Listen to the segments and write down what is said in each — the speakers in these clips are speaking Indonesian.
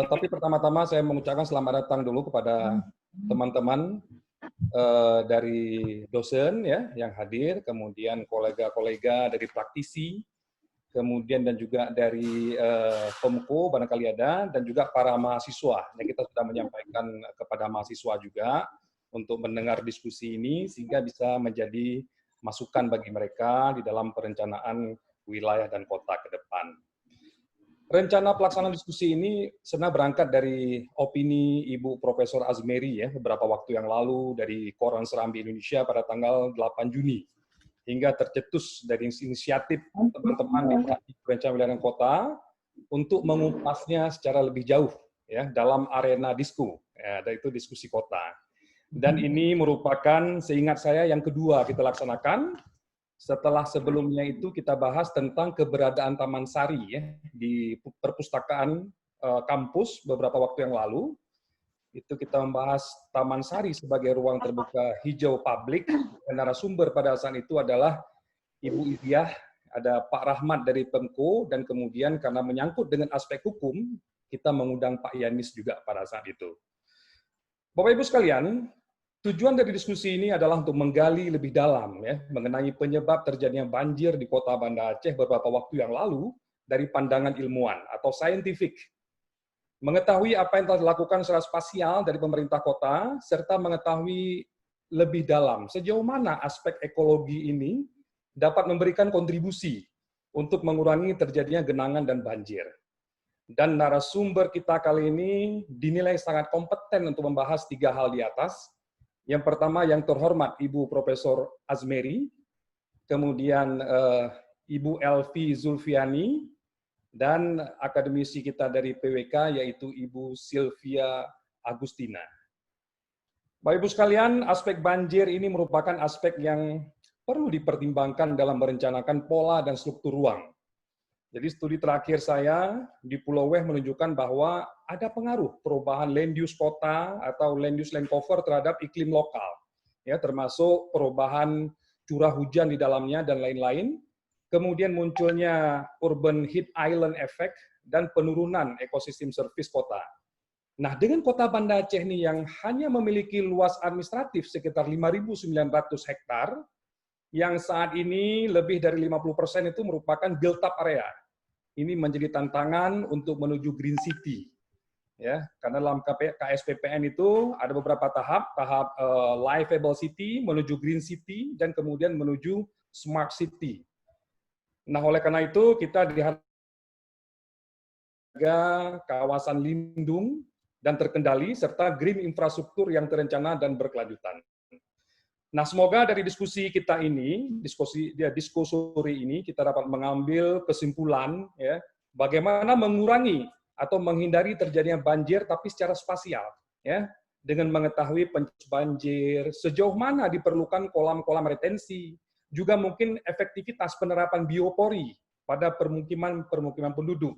Tapi pertama-tama saya mengucapkan selamat datang dulu kepada teman-teman dari dosen ya yang hadir, kemudian kolega-kolega dari praktisi, kemudian dan juga dari Pemko barangkali ada, dan juga para mahasiswa. Yang kita sudah menyampaikan kepada mahasiswa juga untuk mendengar diskusi ini sehingga bisa menjadi masukan bagi mereka di dalam perencanaan wilayah dan kota ke depan. Rencana pelaksanaan diskusi ini sebenarnya berangkat dari opini Ibu Profesor Azmeri ya beberapa waktu yang lalu dari Koran Serambi Indonesia pada tanggal 8 Juni hingga tercetus dari inisiatif teman-teman di Praksi Perencanaan Wilayah dan Kota untuk mengupasnya secara lebih jauh ya dalam arena disko, ya, yaitu diskusi kota. Dan ini merupakan seingat saya yang kedua kita laksanakan. Setelah sebelumnya itu kita bahas tentang keberadaan Taman Sari ya, di perpustakaan kampus beberapa waktu yang lalu. Itu kita membahas Taman Sari sebagai ruang terbuka hijau publik. Dan narasumber pada saat itu adalah Ibu Iziah, ada Pak Rahmat dari Pemko, dan kemudian karena menyangkut dengan aspek hukum, kita mengundang Pak Yanis juga pada saat itu. Bapak Ibu sekalian, tujuan dari diskusi ini adalah untuk menggali lebih dalam ya, mengenai penyebab terjadinya banjir di Kota Banda Aceh beberapa waktu yang lalu dari pandangan ilmuwan atau saintifik. Mengetahui apa yang telah dilakukan secara spasial dari pemerintah kota, serta mengetahui lebih dalam sejauh mana aspek ekologi ini dapat memberikan kontribusi untuk mengurangi terjadinya genangan dan banjir. Dan narasumber kita kali ini dinilai sangat kompeten untuk membahas 3 hal di atas. Yang pertama yang terhormat Ibu Profesor Azmeri, kemudian Ibu Elvi Zulfiani, dan akademisi kita dari PWK yaitu Ibu Sylvia Agustina. Bapak Ibu sekalian, aspek banjir ini merupakan aspek yang perlu dipertimbangkan dalam merencanakan pola dan struktur ruang. Jadi studi terakhir saya di Pulau Weh menunjukkan bahwa ada pengaruh perubahan land use kota atau land use land cover terhadap iklim lokal, ya termasuk perubahan curah hujan di dalamnya dan lain-lain. Kemudian munculnya urban heat island effect dan penurunan ekosistem service kota. Nah, dengan kota Banda Aceh ini yang hanya memiliki luas administratif sekitar 5.900 hektar, yang saat ini lebih dari 50% itu merupakan built up area. Ini menjadi tantangan untuk menuju Green City. Ya, karena dalam KSPPN itu ada beberapa tahap livable city, menuju Green City, dan kemudian menuju Smart City. Nah, oleh karena itu kita diharapkan kawasan lindung dan terkendali, serta green infrastruktur yang terencana dan berkelanjutan. Nah, semoga dari diskusi kita ini, diskusi sore ini, kita dapat mengambil kesimpulan ya, bagaimana mengurangi atau menghindari terjadinya banjir tapi secara spasial ya, dengan mengetahui banjir, sejauh mana diperlukan kolam-kolam retensi, juga mungkin efektivitas penerapan biopori pada permukiman penduduk,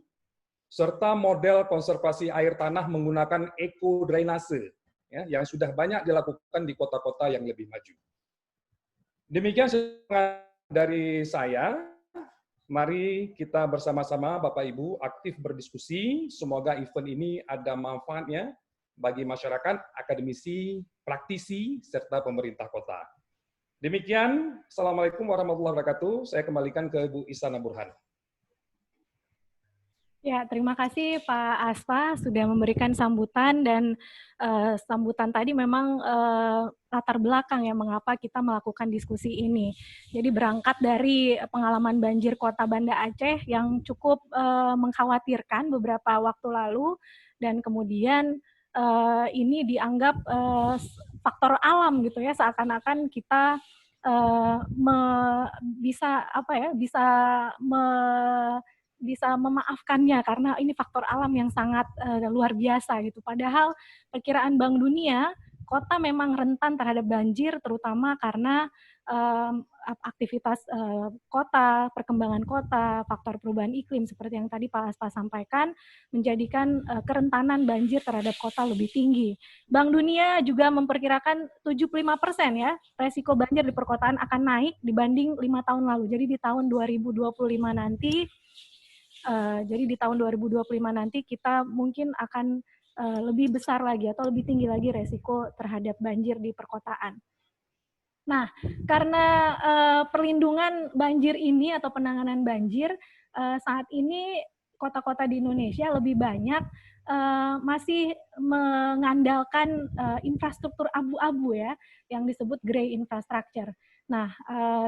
serta model konservasi air tanah menggunakan ekodrainase ya, yang sudah banyak dilakukan di kota-kota yang lebih maju. Demikian dari saya. Mari kita bersama-sama Bapak Ibu aktif berdiskusi. Semoga event ini ada manfaatnya bagi masyarakat, akademisi, praktisi, serta pemerintah kota. Demikian, Assalamualaikum warahmatullahi wabarakatuh. Saya kembalikan ke Bu Isana Burhan. Ya, terima kasih Pak Asfa sudah memberikan sambutan, dan sambutan tadi memang latar belakang ya mengapa kita melakukan diskusi ini. Jadi berangkat dari pengalaman banjir Kota Banda Aceh yang cukup mengkhawatirkan beberapa waktu lalu, dan kemudian ini dianggap faktor alam gitu ya, seakan-akan kita bisa memaafkannya karena ini faktor alam yang sangat luar biasa gitu. Padahal perkiraan Bank Dunia, kota memang rentan terhadap banjir terutama karena aktivitas kota, perkembangan kota, faktor perubahan iklim seperti yang tadi Pak Aspa sampaikan menjadikan kerentanan banjir terhadap kota lebih tinggi. Bank Dunia juga memperkirakan 75% ya resiko banjir di perkotaan akan naik dibanding 5 tahun lalu. Jadi di tahun 2025 nanti Jadi di tahun 2025 nanti kita mungkin akan lebih besar lagi atau lebih tinggi lagi resiko terhadap banjir di perkotaan. Nah, karena perlindungan banjir ini atau penanganan banjir, saat ini kota-kota di Indonesia lebih banyak masih mengandalkan infrastruktur abu-abu ya, yang disebut grey infrastructure. Nah,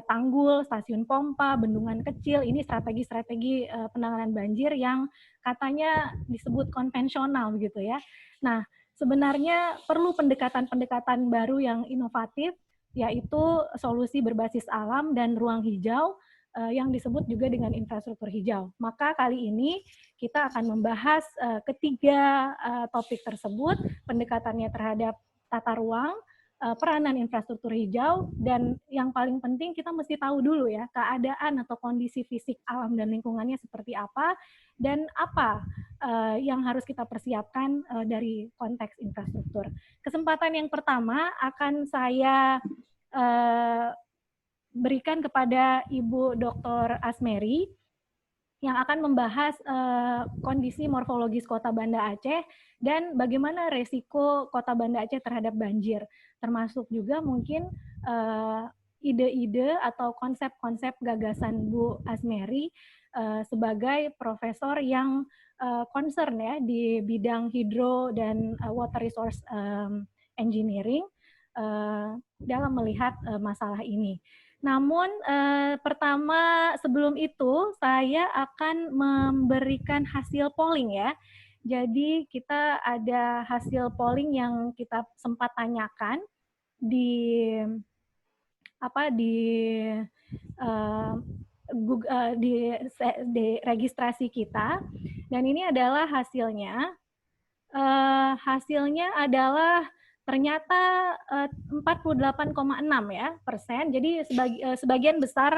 tanggul, stasiun pompa, bendungan kecil, ini strategi-strategi penanganan banjir yang katanya disebut konvensional begitu ya. Nah, sebenarnya perlu pendekatan-pendekatan baru yang inovatif, yaitu solusi berbasis alam dan ruang hijau yang disebut juga dengan infrastruktur hijau. Maka kali ini kita akan membahas ketiga topik tersebut, pendekatannya terhadap tata ruang, peranan infrastruktur hijau, dan yang paling penting kita mesti tahu dulu ya keadaan atau kondisi fisik alam dan lingkungannya seperti apa, dan apa yang harus kita persiapkan dari konteks infrastruktur. Kesempatan yang pertama akan saya berikan kepada Ibu Dr. Asmeri yang akan membahas kondisi morfologis Kota Banda Aceh dan bagaimana resiko Kota Banda Aceh terhadap banjir, termasuk juga mungkin ide-ide atau konsep-konsep gagasan Bu Asmeri sebagai profesor yang concern ya di bidang hidro dan water resource engineering dalam melihat masalah ini. Namun pertama sebelum itu saya akan memberikan hasil polling ya. Jadi kita ada hasil polling yang kita sempat tanyakan di uh, di registrasi kita, dan ini adalah hasilnya. Hasilnya adalah ternyata 48,6 ya persen. Jadi sebagian besar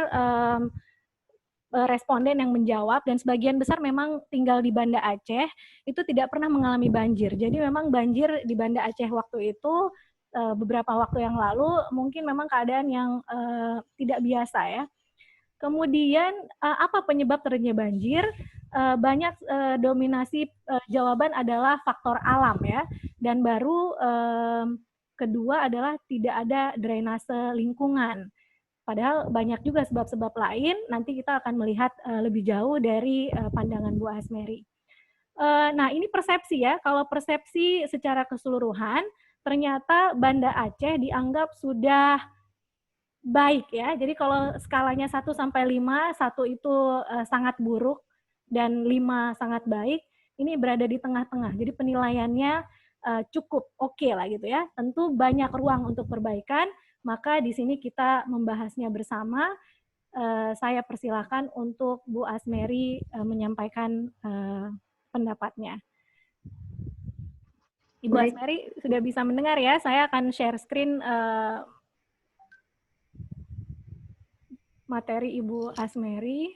responden yang menjawab dan sebagian besar memang tinggal di Banda Aceh itu tidak pernah mengalami banjir. Jadi memang banjir di Banda Aceh waktu itu beberapa waktu yang lalu mungkin memang keadaan yang tidak biasa ya. Kemudian apa penyebab terjadinya banjir? Banyak dominasi jawaban adalah faktor alam ya, dan baru kedua adalah tidak ada drainase lingkungan. Padahal banyak juga sebab-sebab lain, nanti kita akan melihat lebih jauh dari pandangan Bu Asmeri. Nah, ini persepsi ya, kalau persepsi secara keseluruhan, ternyata Banda Aceh dianggap sudah baik ya. Jadi kalau skalanya 1 sampai 5, 1 itu sangat buruk dan 5 sangat baik, ini berada di tengah-tengah. Jadi penilaiannya cukup oke lah gitu ya. Tentu banyak ruang untuk perbaikan, maka di sini kita membahasnya bersama. Saya persilakan untuk Bu Asmeri menyampaikan pendapatnya. Ibu Asmeri sudah bisa mendengar ya? Saya akan share screen materi Ibu Asmeri.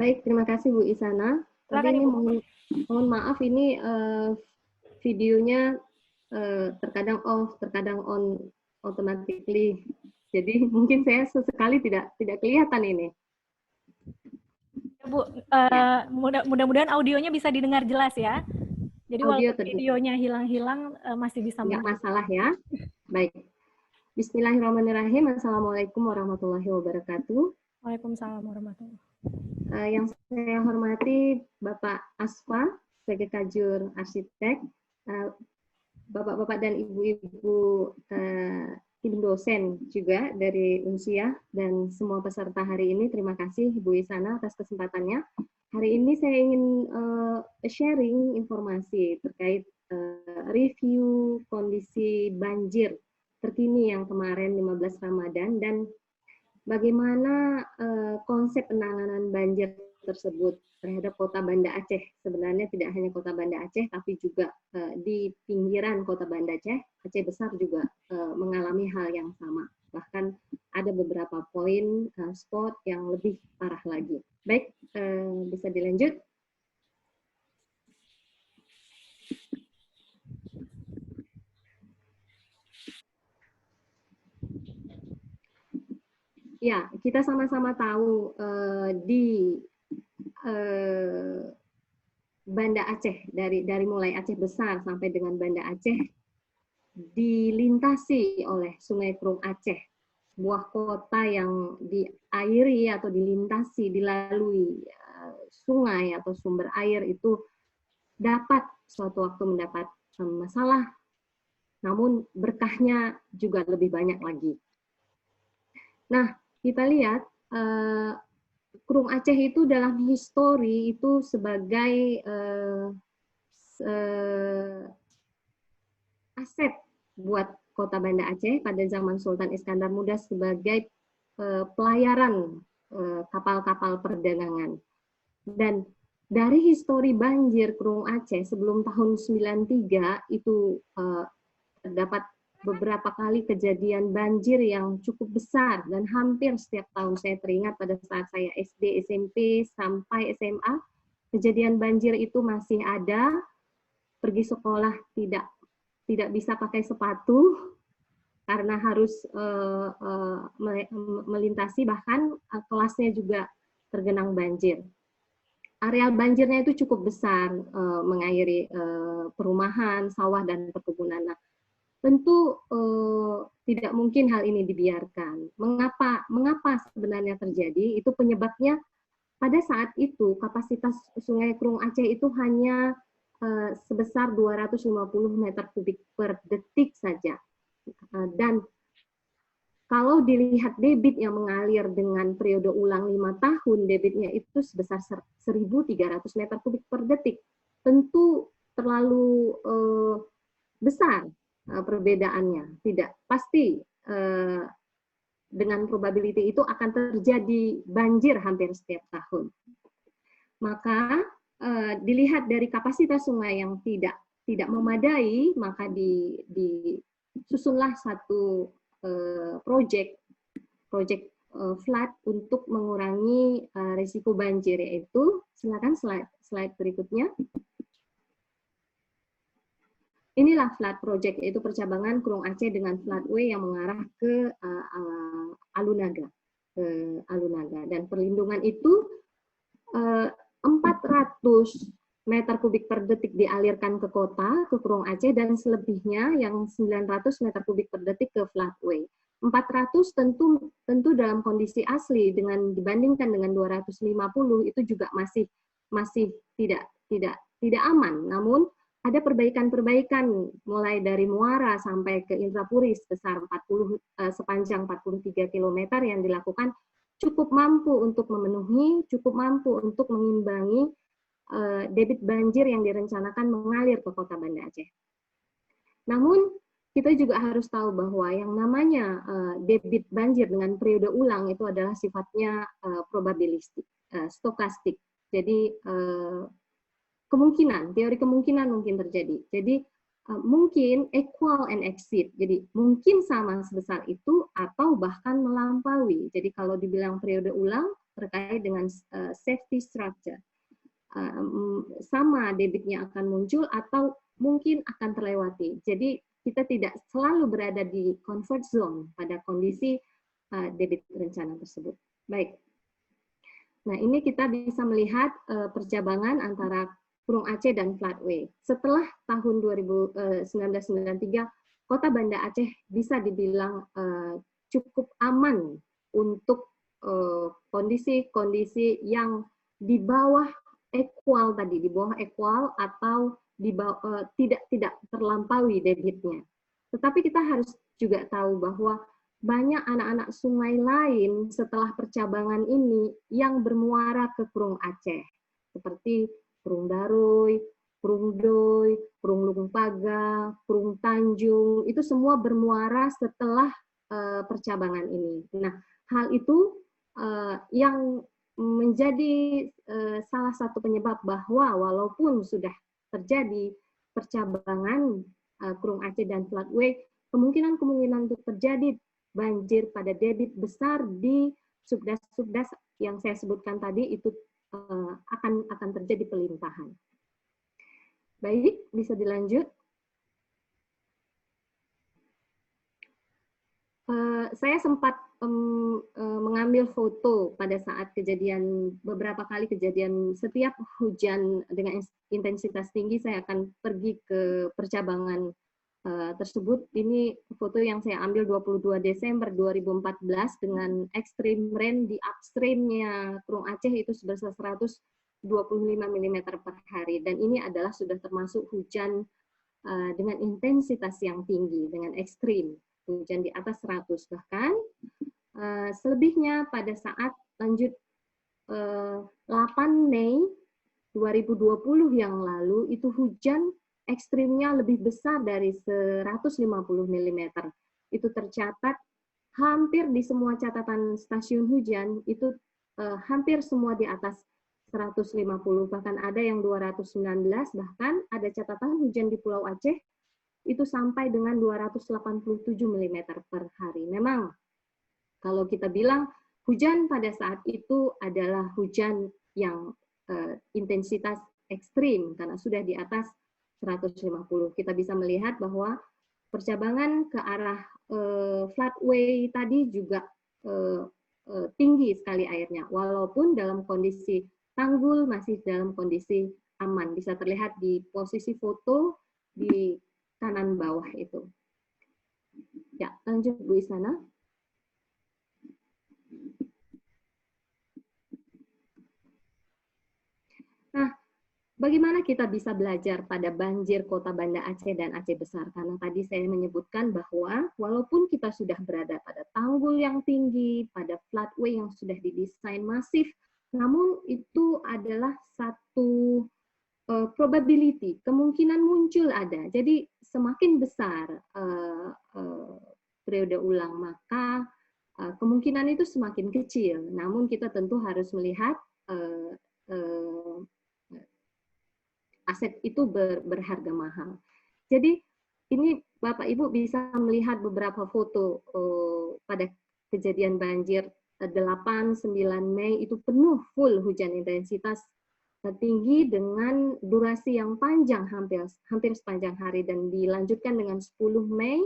Baik, terima kasih Bu Isana. Tapi ini mohon maaf ini videonya terkadang off, terkadang on automatically. Jadi mungkin saya sesekali tidak kelihatan ini. Ya, Bu, mudah-mudahan audionya bisa didengar jelas ya. Jadi walaupun videonya hilang-hilang masih bisa mendengar. Nggak masalah ya. Baik. Bismillahirrahmanirrahim. Assalamualaikum warahmatullahi wabarakatuh. Waalaikumsalam warahmatullahi wabarakatuh. Yang saya hormati Bapak Asfa sebagai kajur arsitek, Bapak-bapak dan ibu-ibu tim dosen juga dari Unsia, dan semua peserta hari ini, terima kasih Bu Isana atas kesempatannya. Hari ini saya ingin sharing informasi terkait review kondisi banjir terkini yang kemarin 15 Ramadan dan bagaimana konsep penanganan banjir tersebut terhadap Kota Banda Aceh. Sebenarnya tidak hanya Kota Banda Aceh, tapi juga di pinggiran Kota Banda Aceh, Aceh Besar juga mengalami hal yang sama. Bahkan ada beberapa poin spot yang lebih parah lagi. Baik, bisa dilanjut. ya kita sama-sama tahu di Banda Aceh, dari mulai Aceh Besar sampai dengan Banda Aceh dilintasi oleh Sungai Krung Aceh, sebuah kota yang diairi atau dilintasi, dilalui sungai atau sumber air itu dapat suatu waktu mendapat masalah, namun berkahnya juga lebih banyak lagi. Nah, kita lihat Krung Aceh itu dalam histori itu sebagai aset buat kota Banda Aceh pada zaman Sultan Iskandar Muda sebagai pelayaran kapal-kapal perdagangan. Dan dari histori banjir Krung Aceh sebelum tahun 93 itu terdapat beberapa kali kejadian banjir yang cukup besar dan hampir setiap tahun. Saya teringat pada saat saya SD, SMP, sampai SMA, kejadian banjir itu masih ada. Pergi sekolah tidak bisa pakai sepatu karena harus melintasi, bahkan kelasnya juga tergenang banjir. Areal banjirnya itu cukup besar, mengairi perumahan, sawah, dan perkebunan. Nah, tentu tidak mungkin hal ini dibiarkan. Mengapa sebenarnya terjadi? Itu penyebabnya pada saat itu kapasitas Sungai Krung Aceh itu hanya sebesar 250 meter kubik per detik saja. Dan kalau dilihat debit yang mengalir dengan periode ulang 5 tahun, debitnya itu sebesar 1.300 meter kubik per detik. Tentu terlalu besar perbedaannya. Tidak pasti dengan probability itu akan terjadi banjir hampir setiap tahun. Maka dilihat dari kapasitas sungai yang tidak memadai, maka disusunlah satu project flood untuk mengurangi risiko banjir, yaitu silakan slide berikutnya. Inilah flood project, yaitu percabangan Krung Aceh dengan floodway yang mengarah ke Alunaga, dan perlindungan itu 400 meter kubik per detik dialirkan ke kota, ke Krung Aceh, dan selebihnya yang 900 meter kubik per detik ke floodway. 400 tentu dalam kondisi asli dibandingkan dengan 250 itu juga masih tidak aman. Namun ada perbaikan-perbaikan mulai dari Muara sampai ke Indrapuri sepanjang 43 km yang dilakukan cukup mampu untuk memenuhi, cukup mampu untuk mengimbangi debit banjir yang direncanakan mengalir ke kota Banda Aceh. Namun kita juga harus tahu bahwa yang namanya debit banjir dengan periode ulang itu adalah sifatnya probabilistik, stokastik. Jadi teori kemungkinan mungkin terjadi. Jadi mungkin equal and exceed. Jadi mungkin sama sebesar itu atau bahkan melampaui. Jadi kalau dibilang periode ulang terkait dengan safety structure, sama debitnya akan muncul atau mungkin akan terlewati. Jadi kita tidak selalu berada di comfort zone pada kondisi debit rencana tersebut. Baik. Nah, ini kita bisa melihat percabangan antara Krung Aceh dan floodway. Setelah tahun 1993, kota Banda Aceh bisa dibilang cukup aman untuk kondisi-kondisi yang di bawah equal tadi, di bawah equal atau di bawah, tidak terlampaui debitnya. Tetapi kita harus juga tahu bahwa banyak anak-anak sungai lain setelah percabangan ini yang bermuara ke Krung Aceh, seperti Krung Daroy, Krung Doi, Krung Lung Paga, Krung Tanjung, itu semua bermuara setelah percabangan ini. Nah, hal itu yang menjadi salah satu penyebab bahwa walaupun sudah terjadi percabangan Krung Aceh dan floodway, kemungkinan untuk terjadi banjir pada debit besar di subdas-subdas yang saya sebutkan tadi itu akan terjadi pelimpahan. Baik, bisa dilanjut. Saya sempat mengambil foto pada saat kejadian, beberapa kali kejadian, setiap hujan dengan intensitas tinggi saya akan pergi ke percabangan tersebut. Ini foto yang saya ambil 22 Desember 2014 dengan extreme rain di upstreamnya Krung Aceh itu sebesar 125 mm per hari, dan ini adalah sudah termasuk hujan dengan intensitas yang tinggi, dengan ekstrim, hujan di atas 100. Bahkan selebihnya pada saat lanjut 8 Mei 2020 yang lalu, itu hujan ekstrimnya lebih besar dari 150 mm. Itu tercatat hampir di semua catatan stasiun hujan, itu hampir semua di atas 150, bahkan ada yang 219, bahkan ada catatan hujan di Pulau Aceh itu sampai dengan 287 mm per hari. Memang kalau kita bilang hujan pada saat itu adalah hujan yang intensitas ekstrim karena sudah di atas 150. Kita bisa melihat bahwa percabangan ke arah floodway tadi juga tinggi sekali airnya, walaupun dalam kondisi tanggul masih dalam kondisi aman. Bisa terlihat di posisi foto di kanan bawah itu. Ya, lanjut Bu Isana. Nah, bagaimana kita bisa belajar pada banjir Kota Banda Aceh dan Aceh Besar? Karena tadi saya menyebutkan bahwa walaupun kita sudah berada pada tanggul yang tinggi, pada floodway yang sudah didesain masif, namun itu adalah satu probability, kemungkinan muncul ada. Jadi semakin besar periode ulang, maka kemungkinan itu semakin kecil. Namun kita tentu harus melihat aset itu berharga mahal. Jadi ini Bapak Ibu bisa melihat beberapa foto pada kejadian banjir 8-9 Mei itu penuh full hujan intensitas tinggi dengan durasi yang panjang hampir sepanjang hari, dan dilanjutkan dengan 10 Mei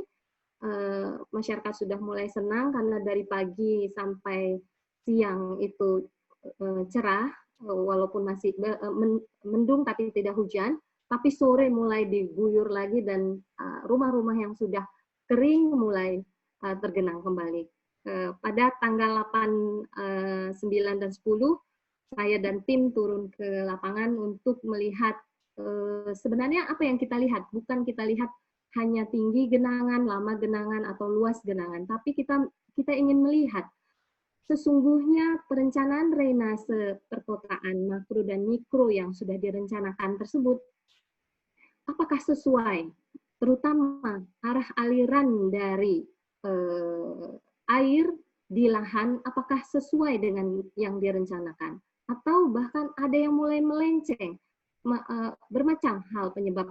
masyarakat sudah mulai senang karena dari pagi sampai siang itu cerah walaupun masih mendung tapi tidak hujan, tapi sore mulai diguyur lagi dan rumah-rumah yang sudah kering mulai tergenang kembali. Pada tanggal 8, 9, dan 10, saya dan tim turun ke lapangan untuk melihat sebenarnya apa yang kita lihat. Bukan kita lihat hanya tinggi genangan, lama genangan, atau luas genangan, tapi kita ingin melihat sesungguhnya perencanaan drainase perkotaan makro dan mikro yang sudah direncanakan tersebut, apakah sesuai, terutama arah aliran dari air di lahan, apakah sesuai dengan yang direncanakan, atau bahkan ada yang mulai melenceng, bermacam hal penyebab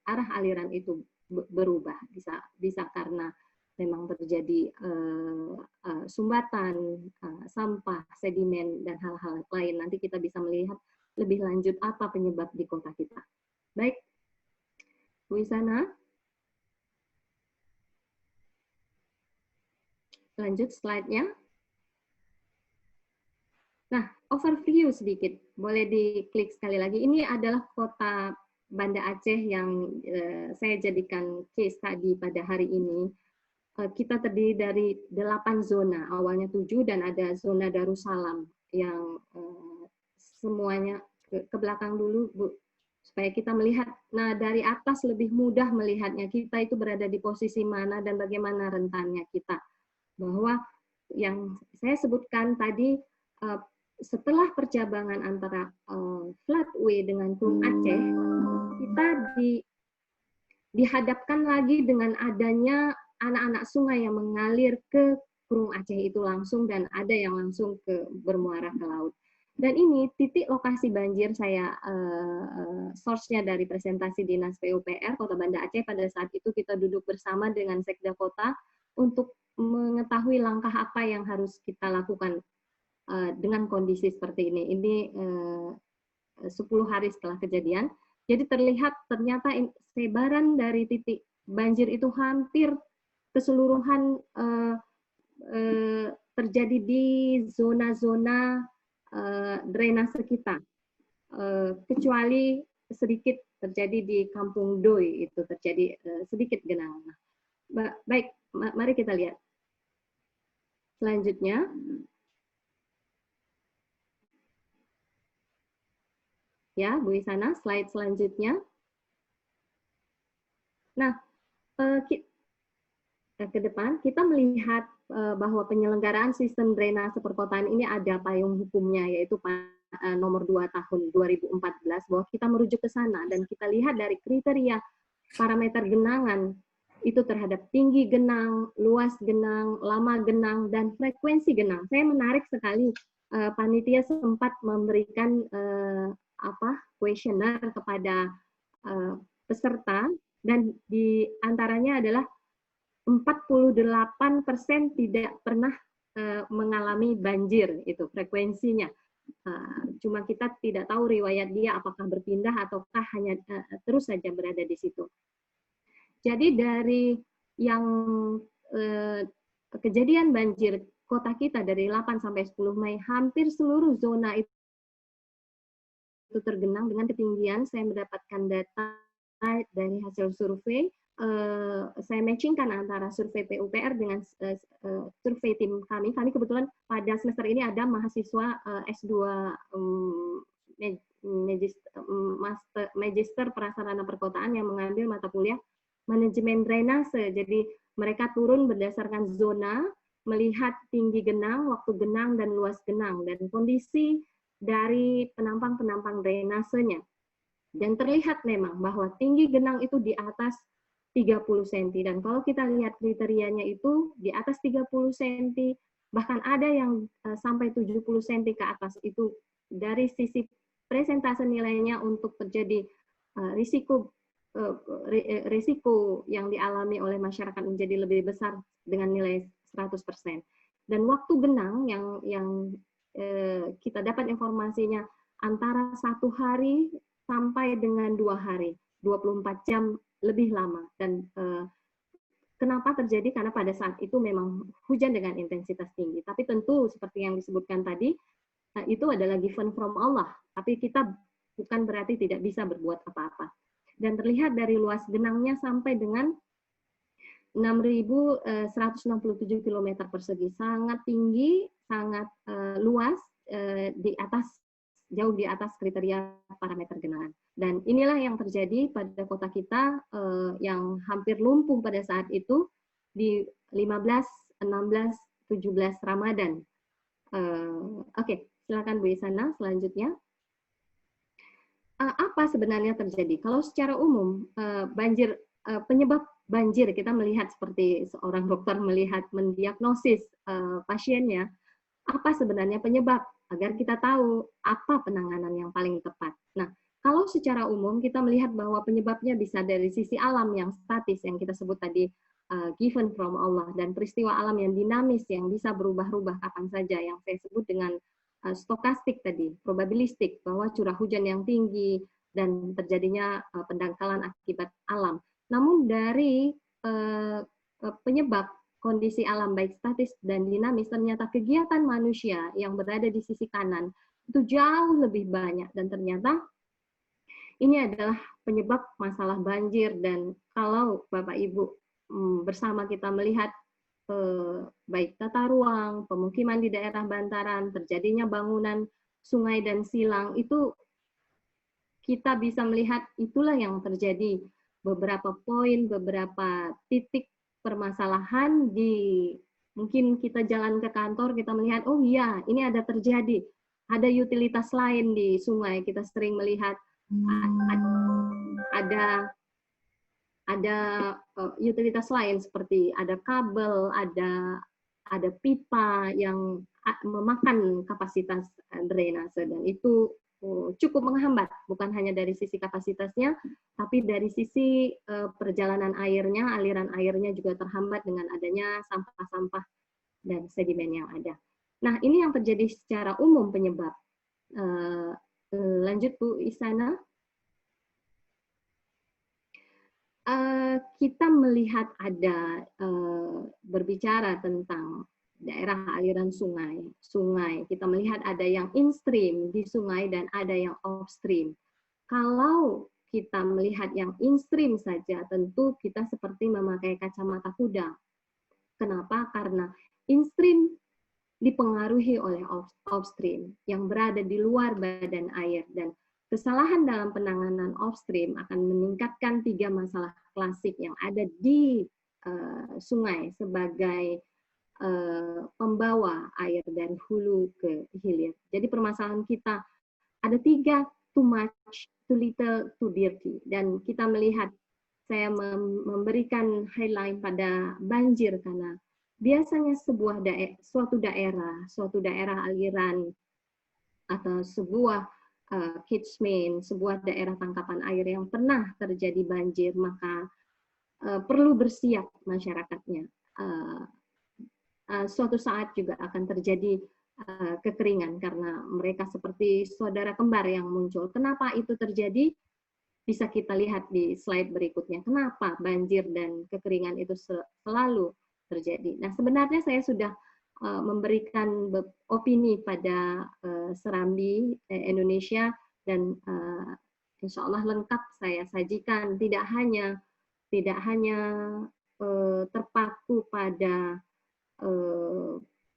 arah aliran itu berubah, bisa karena memang terjadi sumbatan, sampah, sedimen, dan hal-hal lain. Nanti kita bisa melihat lebih lanjut apa penyebab di kota kita. Baik, Bu Isana. Lanjut slide-nya. Nah, overview sedikit. Boleh diklik sekali lagi. Ini adalah kota Banda Aceh yang saya jadikan case study pada hari ini. Kita terdiri dari 8 zona, awalnya 7, dan ada zona Darussalam yang semuanya ke belakang dulu, Bu, supaya kita melihat. Nah, dari atas lebih mudah melihatnya, kita itu berada di posisi mana dan bagaimana rentannya kita. Bahwa yang saya sebutkan tadi, setelah percabangan antara floodway dengan Krung Aceh, kita dihadapkan lagi dengan adanya anak-anak sungai yang mengalir ke Krung Aceh itu langsung, dan ada yang langsung bermuara ke laut. Dan ini titik lokasi banjir saya source-nya dari presentasi Dinas PUPR Kota Banda Aceh. Pada saat itu kita duduk bersama dengan Sekda Kota untuk mengetahui langkah apa yang harus kita lakukan dengan kondisi seperti ini. Ini 10 hari setelah kejadian. Jadi ternyata sebaran dari titik banjir itu hampir keseluruhan terjadi di zona-zona drainase kita, kecuali sedikit terjadi di Kampung Doi, itu terjadi sedikit genangan. Baik, mari kita lihat selanjutnya. Ya, Bu Isana, slide selanjutnya. Nah, ke depan kita melihat bahwa penyelenggaraan sistem drainase perkotaan ini ada payung hukumnya, yaitu nomor 2 tahun 2014, bahwa kita merujuk ke sana dan kita lihat dari kriteria parameter genangan itu terhadap tinggi genang, luas genang, lama genang, dan frekuensi genang. Saya menarik sekali, panitia sempat memberikan kuesioner kepada peserta, dan di antaranya adalah 48% tidak pernah mengalami banjir, itu frekuensinya. Cuma kita tidak tahu riwayat dia apakah berpindah ataukah hanya terus saja berada di situ. Jadi dari yang kejadian banjir kota kita dari 8 sampai 10 Mei, hampir seluruh zona itu tergenang dengan ketinggian. Saya mendapatkan data dari hasil survei. Saya matchingkan antara survei PUPR dengan survei tim kami. Kami kebetulan pada semester ini ada mahasiswa S2 Magister Prasarana Perkotaan yang mengambil mata kuliah manajemen drainase. Jadi mereka turun berdasarkan zona, melihat tinggi genang, waktu genang, dan luas genang, dan kondisi dari penampang-penampang drainasenya. Dan terlihat memang bahwa tinggi genang itu di atas 30 cm. Dan kalau kita lihat kriterianya itu di atas 30 cm, bahkan ada yang sampai 70 cm ke atas. Itu dari sisi presentase nilainya untuk terjadi risiko yang dialami oleh masyarakat menjadi lebih besar dengan nilai 100%. Dan waktu genang yang kita dapat informasinya antara 1 hari sampai dengan 2 hari, 24 jam lebih lama. Dan kenapa terjadi? Karena pada saat itu memang hujan dengan intensitas tinggi. Tapi tentu seperti yang disebutkan tadi, itu adalah given from Allah. Tapi kita bukan berarti tidak bisa berbuat apa-apa. Dan terlihat dari luas genangnya sampai dengan 6.167 km persegi, sangat tinggi, sangat luas, jauh di atas kriteria parameter genangan. Dan inilah yang terjadi pada kota kita yang hampir lumpuh pada saat itu di 15, 16, 17 Ramadan. Oke, silakan Bu Isana selanjutnya. Apa sebenarnya terjadi? Kalau secara umum penyebab banjir, kita melihat seperti seorang dokter mendiagnosis pasiennya, apa sebenarnya penyebab, agar kita tahu apa penanganan yang paling tepat. Nah, kalau secara umum kita melihat bahwa penyebabnya bisa dari sisi alam yang statis, yang kita sebut tadi given from Allah, dan peristiwa alam yang dinamis, yang bisa berubah-ubah kapan saja, yang saya sebut dengan stokastik tadi, probabilistik, bahwa curah hujan yang tinggi dan terjadinya pendangkalan akibat alam. Namun dari penyebab kondisi alam baik statis dan dinamis, ternyata kegiatan manusia yang berada di sisi kanan itu jauh lebih banyak, dan ternyata ini adalah penyebab masalah banjir. Dan kalau Bapak Ibu bersama kita melihat baik tata ruang, pemukiman di daerah bantaran, terjadinya bangunan sungai dan silang, itu kita bisa melihat itulah yang terjadi, beberapa poin, beberapa titik permasalahan mungkin kita jalan ke kantor, kita melihat, oh iya, ini ada terjadi, ada utilitas lain di sungai. Kita sering melihat ada utilitas lain seperti ada kabel, ada pipa yang memakan kapasitas drainase, dan itu cukup menghambat, bukan hanya dari sisi kapasitasnya, tapi dari sisi perjalanan airnya, aliran airnya juga terhambat dengan adanya sampah-sampah dan sedimen yang ada. Nah, ini yang terjadi secara umum penyebab. Lanjut Bu Isana. Kita melihat ada berbicara tentang daerah aliran sungai. Kita melihat ada yang in-stream di sungai dan ada yang off-stream. Kalau kita melihat yang in-stream saja, tentu kita seperti memakai kacamata kuda. Kenapa? Karena in-stream dipengaruhi oleh off-stream yang berada di luar badan air, dan kesalahan dalam penanganan off-stream akan meningkatkan 3 masalah klasik yang ada di sungai sebagai pembawa air dari hulu ke hilir. Jadi permasalahan kita ada 3, too much, too little, too dirty. Dan kita melihat, saya memberikan highlight pada banjir karena biasanya suatu daerah aliran atau sebuah catchment, sebuah daerah tangkapan air yang pernah terjadi banjir, maka perlu bersiap masyarakatnya. Suatu saat juga akan terjadi kekeringan karena mereka seperti saudara kembar yang muncul. Kenapa itu terjadi? Bisa kita lihat di slide berikutnya. Kenapa banjir dan kekeringan itu selalu terjadi? Nah, sebenarnya saya sudah memberikan opini pada Serambi Indonesia, dan insya Allah lengkap saya sajikan. Tidak hanya terpaku pada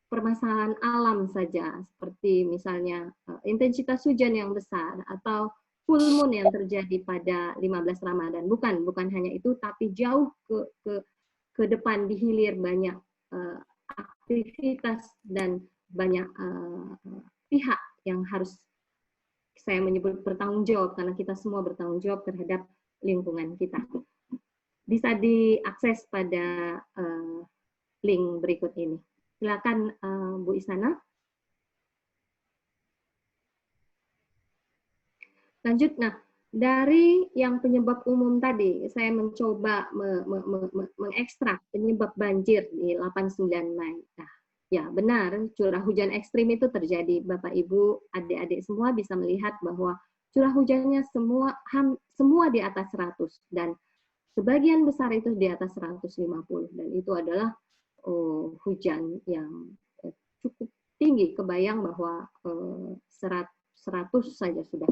permasalahan alam saja, seperti misalnya intensitas hujan yang besar atau full moon yang terjadi pada 15 Ramadan. Bukan hanya itu, tapi jauh ke depan di hilir banyak aktivitas dan banyak pihak yang harus saya menyebut bertanggung jawab, karena kita semua bertanggung jawab terhadap lingkungan kita. Bisa diakses pada link berikut ini. Silakan Bu Isana. Lanjut. Nah, dari yang penyebab umum tadi, saya mencoba mengekstrak penyebab banjir di 89 Mei. Nah, ya benar, curah hujan ekstrim itu terjadi. Bapak, Ibu, adik-adik semua bisa melihat bahwa curah hujannya semua di atas 100, dan sebagian besar itu di atas 150, dan itu adalah hujan yang cukup tinggi. Kebayang bahwa 100 saja sudah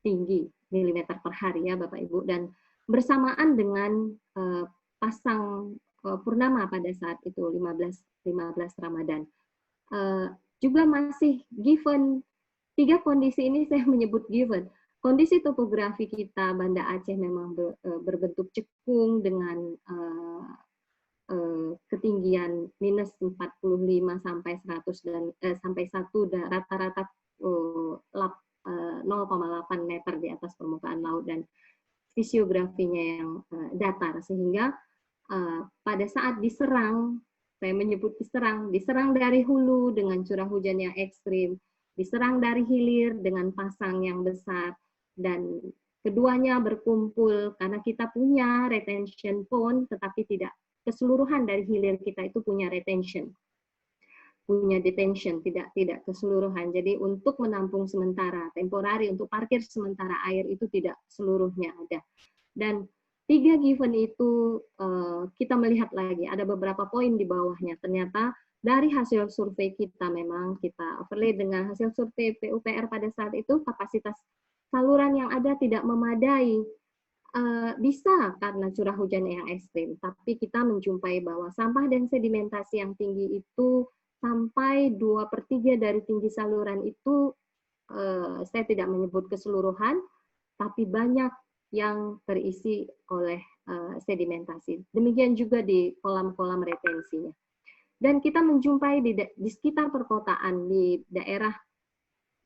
tinggi milimeter per hari ya Bapak Ibu, dan bersamaan dengan pasang purnama pada saat itu 15 Ramadan. Juga masih given 3 kondisi ini, saya menyebut given. Kondisi topografi kita Banda Aceh memang berbentuk cekung dengan ketinggian minus 45 sampai 100 dan sampai 1 dan rata-rata 0,8 meter di atas permukaan laut, dan fisiografinya yang datar, sehingga pada saat diserang, saya menyebut diserang dari hulu dengan curah hujan yang ekstrim, diserang dari hilir dengan pasang yang besar, dan keduanya berkumpul karena kita punya retention pond, tetapi tidak keseluruhan dari hilir kita itu punya retention, punya detention, tidak keseluruhan. Jadi untuk menampung sementara, temporary, untuk parkir sementara air itu tidak seluruhnya ada. Dan 3 given itu kita melihat lagi, ada beberapa poin di bawahnya. Ternyata dari hasil survei kita, memang kita overlay dengan hasil survei PUPR pada saat itu, kapasitas saluran yang ada tidak memadai. Bisa karena curah hujan yang ekstrim, tapi kita menjumpai bahwa sampah dan sedimentasi yang tinggi itu sampai 2/3 dari tinggi saluran itu, saya tidak menyebut keseluruhan, tapi banyak yang terisi oleh sedimentasi. Demikian juga di kolam-kolam retensinya. Dan kita menjumpai di sekitar perkotaan, di daerah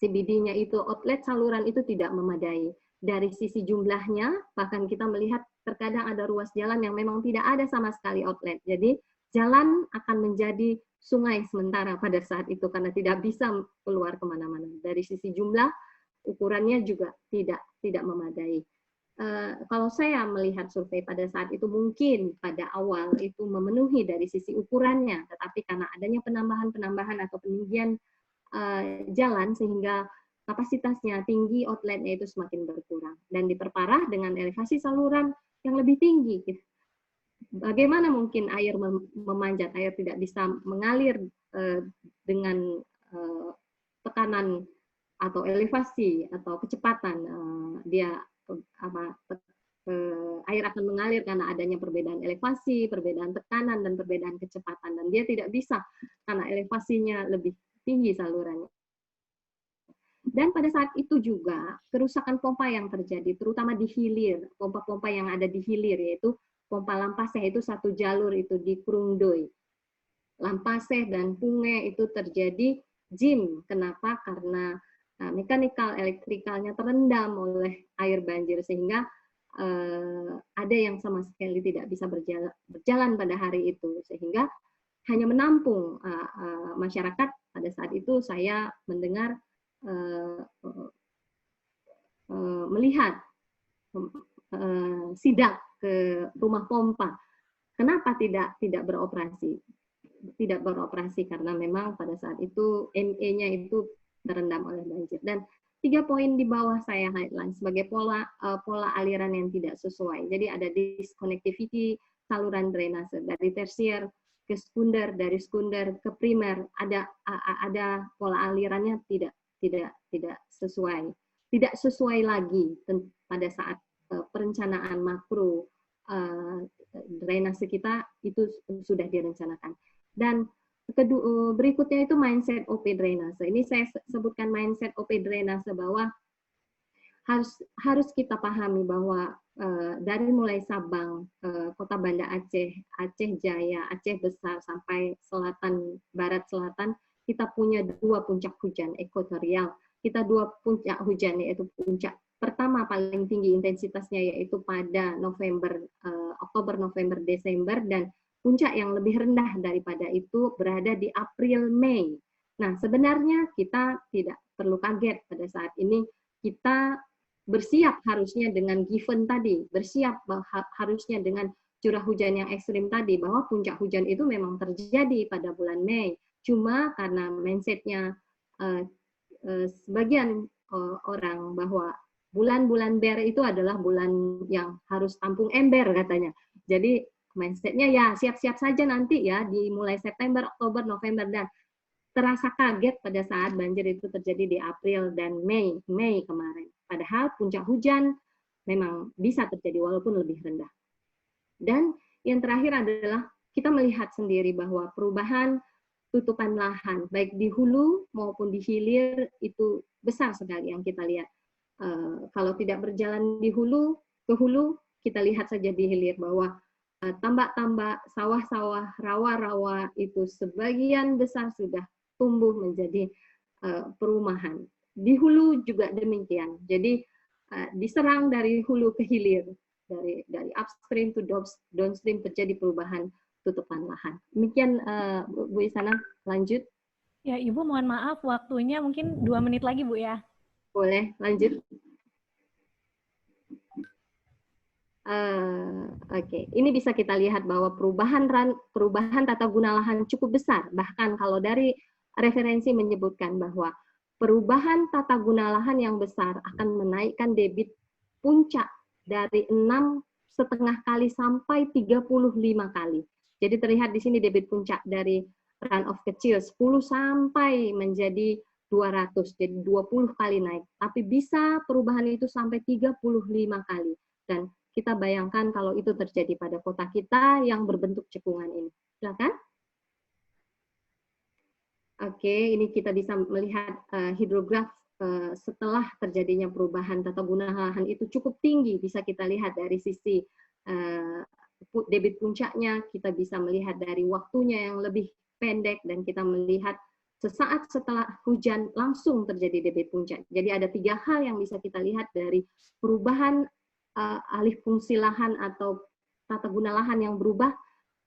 CBD-nya itu, outlet saluran itu tidak memadai. Dari sisi jumlahnya, bahkan kita melihat terkadang ada ruas jalan yang memang tidak ada sama sekali outlet. Jadi jalan akan menjadi sungai sementara pada saat itu karena tidak bisa keluar kemana-mana. Dari sisi jumlah, ukurannya juga tidak memadai. Kalau saya melihat survei pada saat itu, mungkin pada awal itu memenuhi dari sisi ukurannya, tetapi karena adanya penambahan atau peninggian jalan, sehingga kapasitasnya tinggi, outletnya itu semakin berkurang, dan diperparah dengan elevasi saluran yang lebih tinggi. bagaimana mungkin air memanjat, air tidak bisa mengalir dengan tekanan atau elevasi atau kecepatan, air akan mengalir karena adanya perbedaan elevasi, perbedaan tekanan, dan perbedaan kecepatan. Dan dia tidak bisa karena elevasinya lebih tinggi salurannya. Dan pada saat itu juga kerusakan pompa yang terjadi, terutama di hilir, pompa-pompa yang ada di hilir, yaitu pompa Lampaseh itu satu jalur itu di Krungdoi. Lampaseh dan Punge itu terjadi jim. Kenapa? Karena mekanikal elektrikalnya terendam oleh air banjir, sehingga ada yang sama sekali tidak bisa berjalan pada hari itu, sehingga hanya menampung masyarakat. Pada saat itu saya mendengar melihat sidak ke rumah pompa. Kenapa tidak beroperasi? Tidak beroperasi karena memang pada saat itu ME-nya itu terendam oleh banjir. Dan 3 poin di bawah saya highlight sebagai pola aliran yang tidak sesuai. Jadi ada disconnectivity saluran drainase dari tersier ke sekunder, dari sekunder ke primer, ada pola alirannya tidak sesuai. Tidak sesuai lagi pada saat perencanaan makro drainase kita itu sudah direncanakan. Dan berikutnya itu mindset OP drainase. Ini saya sebutkan mindset OP drainase bahwa harus kita pahami bahwa dari mulai Sabang, Kota Banda Aceh, Aceh Jaya, Aceh Besar sampai selatan, barat selatan, kita punya 2 puncak hujan ekuatorial. Kita 2 puncak hujan, yaitu puncak pertama paling tinggi intensitasnya yaitu pada Oktober, November, Desember, dan puncak yang lebih rendah daripada itu berada di April, Mei. Nah, sebenarnya kita tidak perlu kaget pada saat ini. Kita bersiap harusnya dengan given tadi, bersiap harusnya dengan curah hujan yang ekstrim tadi, bahwa puncak hujan itu memang terjadi pada bulan Mei. Cuma karena mindsetnya sebagian orang bahwa bulan-bulan ber itu adalah bulan yang harus tampung ember katanya. Jadi mindsetnya ya siap-siap saja nanti ya di mulai September, Oktober, November, dan terasa kaget pada saat banjir itu terjadi di April dan Mei kemarin. Padahal puncak hujan memang bisa terjadi walaupun lebih rendah. Dan yang terakhir adalah kita melihat sendiri bahwa perubahan tutupan lahan baik di hulu maupun di hilir itu besar sekali yang kita lihat. Kalau tidak berjalan di hulu ke hulu, kita lihat saja di hilir bahwa tambak-tambak, sawah-sawah, rawa-rawa itu sebagian besar sudah tumbuh menjadi perumahan. Di hulu juga demikian. Jadi diserang dari hulu ke hilir, dari upstream to downstream terjadi perubahan tutupan lahan. Demikian Bu Ihsanah, lanjut. Ya, Ibu mohon maaf waktunya mungkin 2 menit lagi Bu ya. Boleh, lanjut. Oke. Ini bisa kita lihat bahwa perubahan tata guna lahan cukup besar. Bahkan kalau dari referensi menyebutkan bahwa perubahan tata guna lahan yang besar akan menaikkan debit puncak dari 6,5 kali sampai 35 kali. Jadi terlihat di sini debit puncak dari runoff kecil 10 sampai menjadi 200, jadi 20 kali naik. Tapi bisa perubahan itu sampai 35 kali. Dan kita bayangkan kalau itu terjadi pada kota kita yang berbentuk cekungan ini. Silakan. Oke, ini kita bisa melihat hidrograf setelah terjadinya perubahan tata guna lahan itu cukup tinggi. Bisa kita lihat dari sisi debit puncaknya, kita bisa melihat dari waktunya yang lebih pendek, dan kita melihat sesaat setelah hujan langsung terjadi debit puncak. Jadi ada 3 hal yang bisa kita lihat dari perubahan alih fungsi lahan atau tata guna lahan yang berubah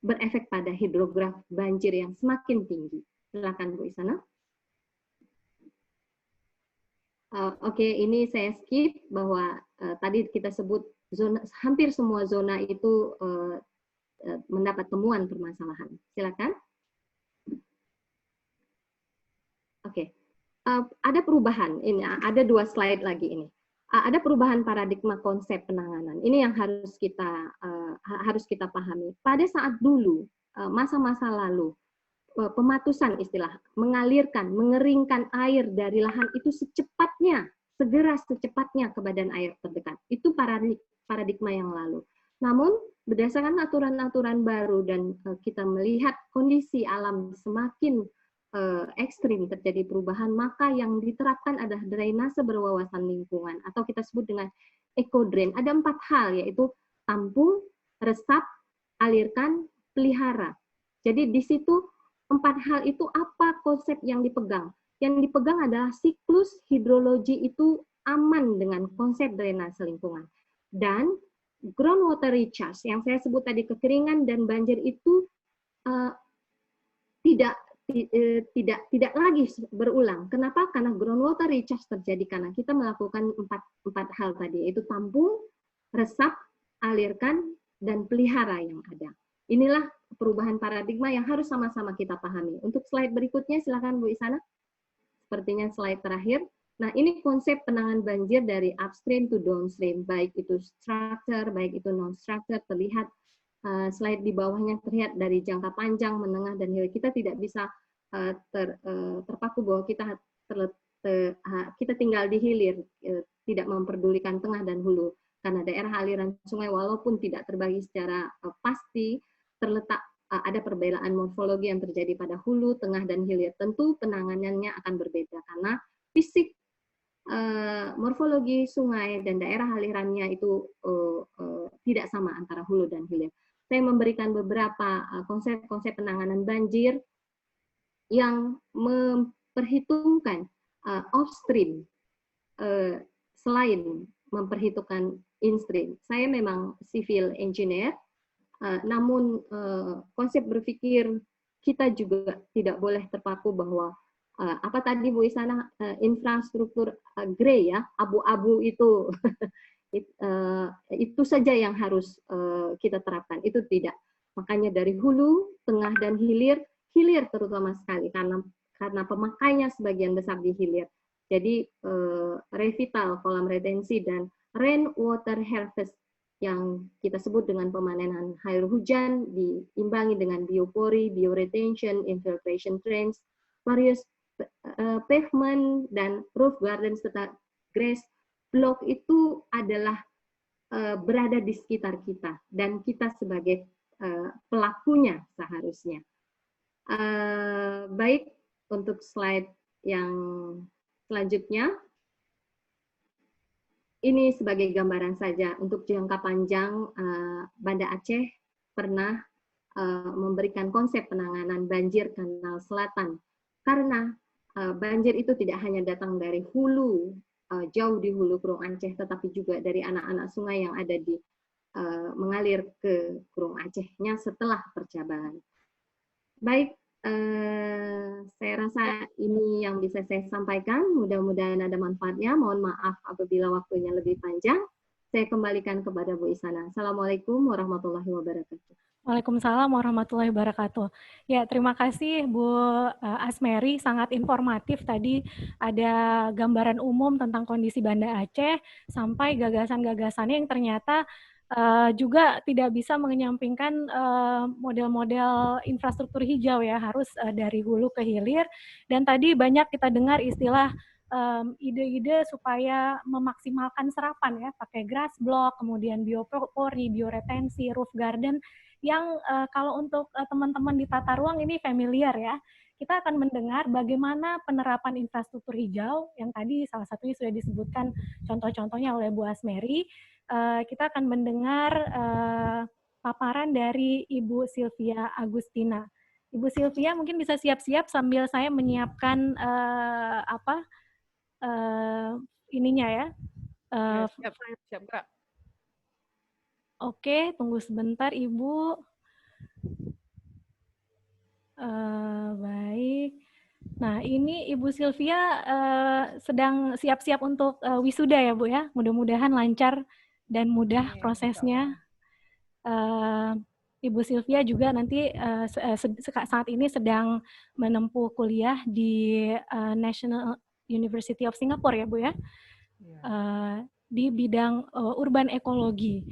berefek pada hidrograf banjir yang semakin tinggi. Silakan Bu Ihsanah. Oke, ini saya skip bahwa tadi kita sebut hampir semua zona itu mendapat temuan permasalahan. Silakan. Oke, ada perubahan. Ini ada 2 slide lagi ini. Ada perubahan paradigma konsep penanganan. Ini yang harus kita harus kita pahami. Pada saat dulu, masa-masa lalu, pematusan istilah, mengalirkan, mengeringkan air dari lahan itu segera secepatnya ke badan air terdekat. Itu paradigma yang lalu. Namun, berdasarkan aturan-aturan baru dan kita melihat kondisi alam semakin ekstrim terjadi perubahan, maka yang diterapkan adalah drainase berwawasan lingkungan atau kita sebut dengan eco-drain. Ada 4 hal, yaitu tampung, resap, alirkan, pelihara. Jadi di situ 4 hal itu apa konsep yang dipegang? Yang dipegang adalah siklus hidrologi itu aman dengan konsep drainase lingkungan. Dan groundwater recharge yang saya sebut tadi, kekeringan dan banjir itu tidak lagi berulang. Kenapa? Karena groundwater recharge terjadi karena kita melakukan 4 hal tadi, yaitu tampung, resap, alirkan, dan pelihara yang ada. Inilah perubahan paradigma yang harus sama-sama kita pahami. Untuk slide berikutnya, silakan Bu Isana. Sepertinya slide terakhir. Nah, ini konsep penanganan banjir dari upstream to downstream, baik itu structure, baik itu non-structure, terlihat slide di bawahnya terlihat dari jangka panjang, menengah, dan hilir. Kita tidak bisa terpaku bahwa kita tinggal di hilir, tidak memperdulikan tengah dan hulu. Karena daerah aliran sungai walaupun tidak terbagi secara pasti, terletak ada perbedaan morfologi yang terjadi pada hulu, tengah, dan hilir. Tentu penanganannya akan berbeda karena fisik morfologi sungai dan daerah alirannya itu tidak sama antara hulu dan hilir. Saya memberikan beberapa konsep-konsep penanganan banjir yang memperhitungkan upstream selain memperhitungkan instream. Saya memang civil engineer, namun konsep berpikir kita juga tidak boleh terpaku bahwa apa tadi Bu Isana, infrastruktur grey ya, abu-abu itu itu saja yang harus kita terapkan. Itu tidak. Makanya dari hulu, tengah, dan hilir terutama sekali karena pemakainya sebagian besar di hilir. Jadi revital kolam retensi dan rainwater harvest yang kita sebut dengan pemanenan air hujan diimbangi dengan biopori, bioretention, infiltration drains, various pavement dan roof garden serta grass block itu adalah berada di sekitar kita dan kita sebagai pelakunya seharusnya. Baik, untuk slide yang selanjutnya. Ini sebagai gambaran saja, untuk jangka panjang Banda Aceh pernah memberikan konsep penanganan banjir Kanal Selatan. Karena banjir itu tidak hanya datang dari hulu, jauh di hulu Kurung Aceh, tetapi juga dari anak-anak sungai yang ada di mengalir ke Kurung Acehnya setelah percabangan. Baik, saya rasa ini yang bisa saya sampaikan. Mudah-mudahan ada manfaatnya. Mohon maaf apabila waktunya lebih panjang. Saya kembalikan kepada Bu Isana. Assalamualaikum warahmatullahi wabarakatuh. Waalaikumsalam warahmatullahi wabarakatuh. Ya, terima kasih Bu Asmeri, sangat informatif tadi. Ada gambaran umum tentang kondisi Banda Aceh sampai gagasan-gagasannya yang ternyata juga tidak bisa menyampingkan model-model infrastruktur hijau ya, harus dari hulu ke hilir. Dan tadi banyak kita dengar istilah ide-ide supaya memaksimalkan serapan ya, pakai grass block, kemudian biopori, bioretensi, roof garden, yang kalau untuk teman-teman di tata ruang ini familiar ya. Kita akan mendengar bagaimana penerapan infrastruktur hijau, yang tadi salah satunya sudah disebutkan contoh-contohnya oleh Bu Asmeri. Kita akan mendengar paparan dari Ibu Sylvia Agustina. Ibu Sylvia mungkin bisa siap-siap sambil saya menyiapkan ininya ya. Siap, Kak. Oke, tunggu sebentar Ibu. Baik. Nah, ini Ibu Sylvia sedang siap-siap untuk wisuda ya Bu ya. Mudah-mudahan lancar dan mudah prosesnya. Ibu Sylvia juga nanti saat ini sedang menempuh kuliah di National University of Singapore ya Bu ya, di bidang urban ekologi.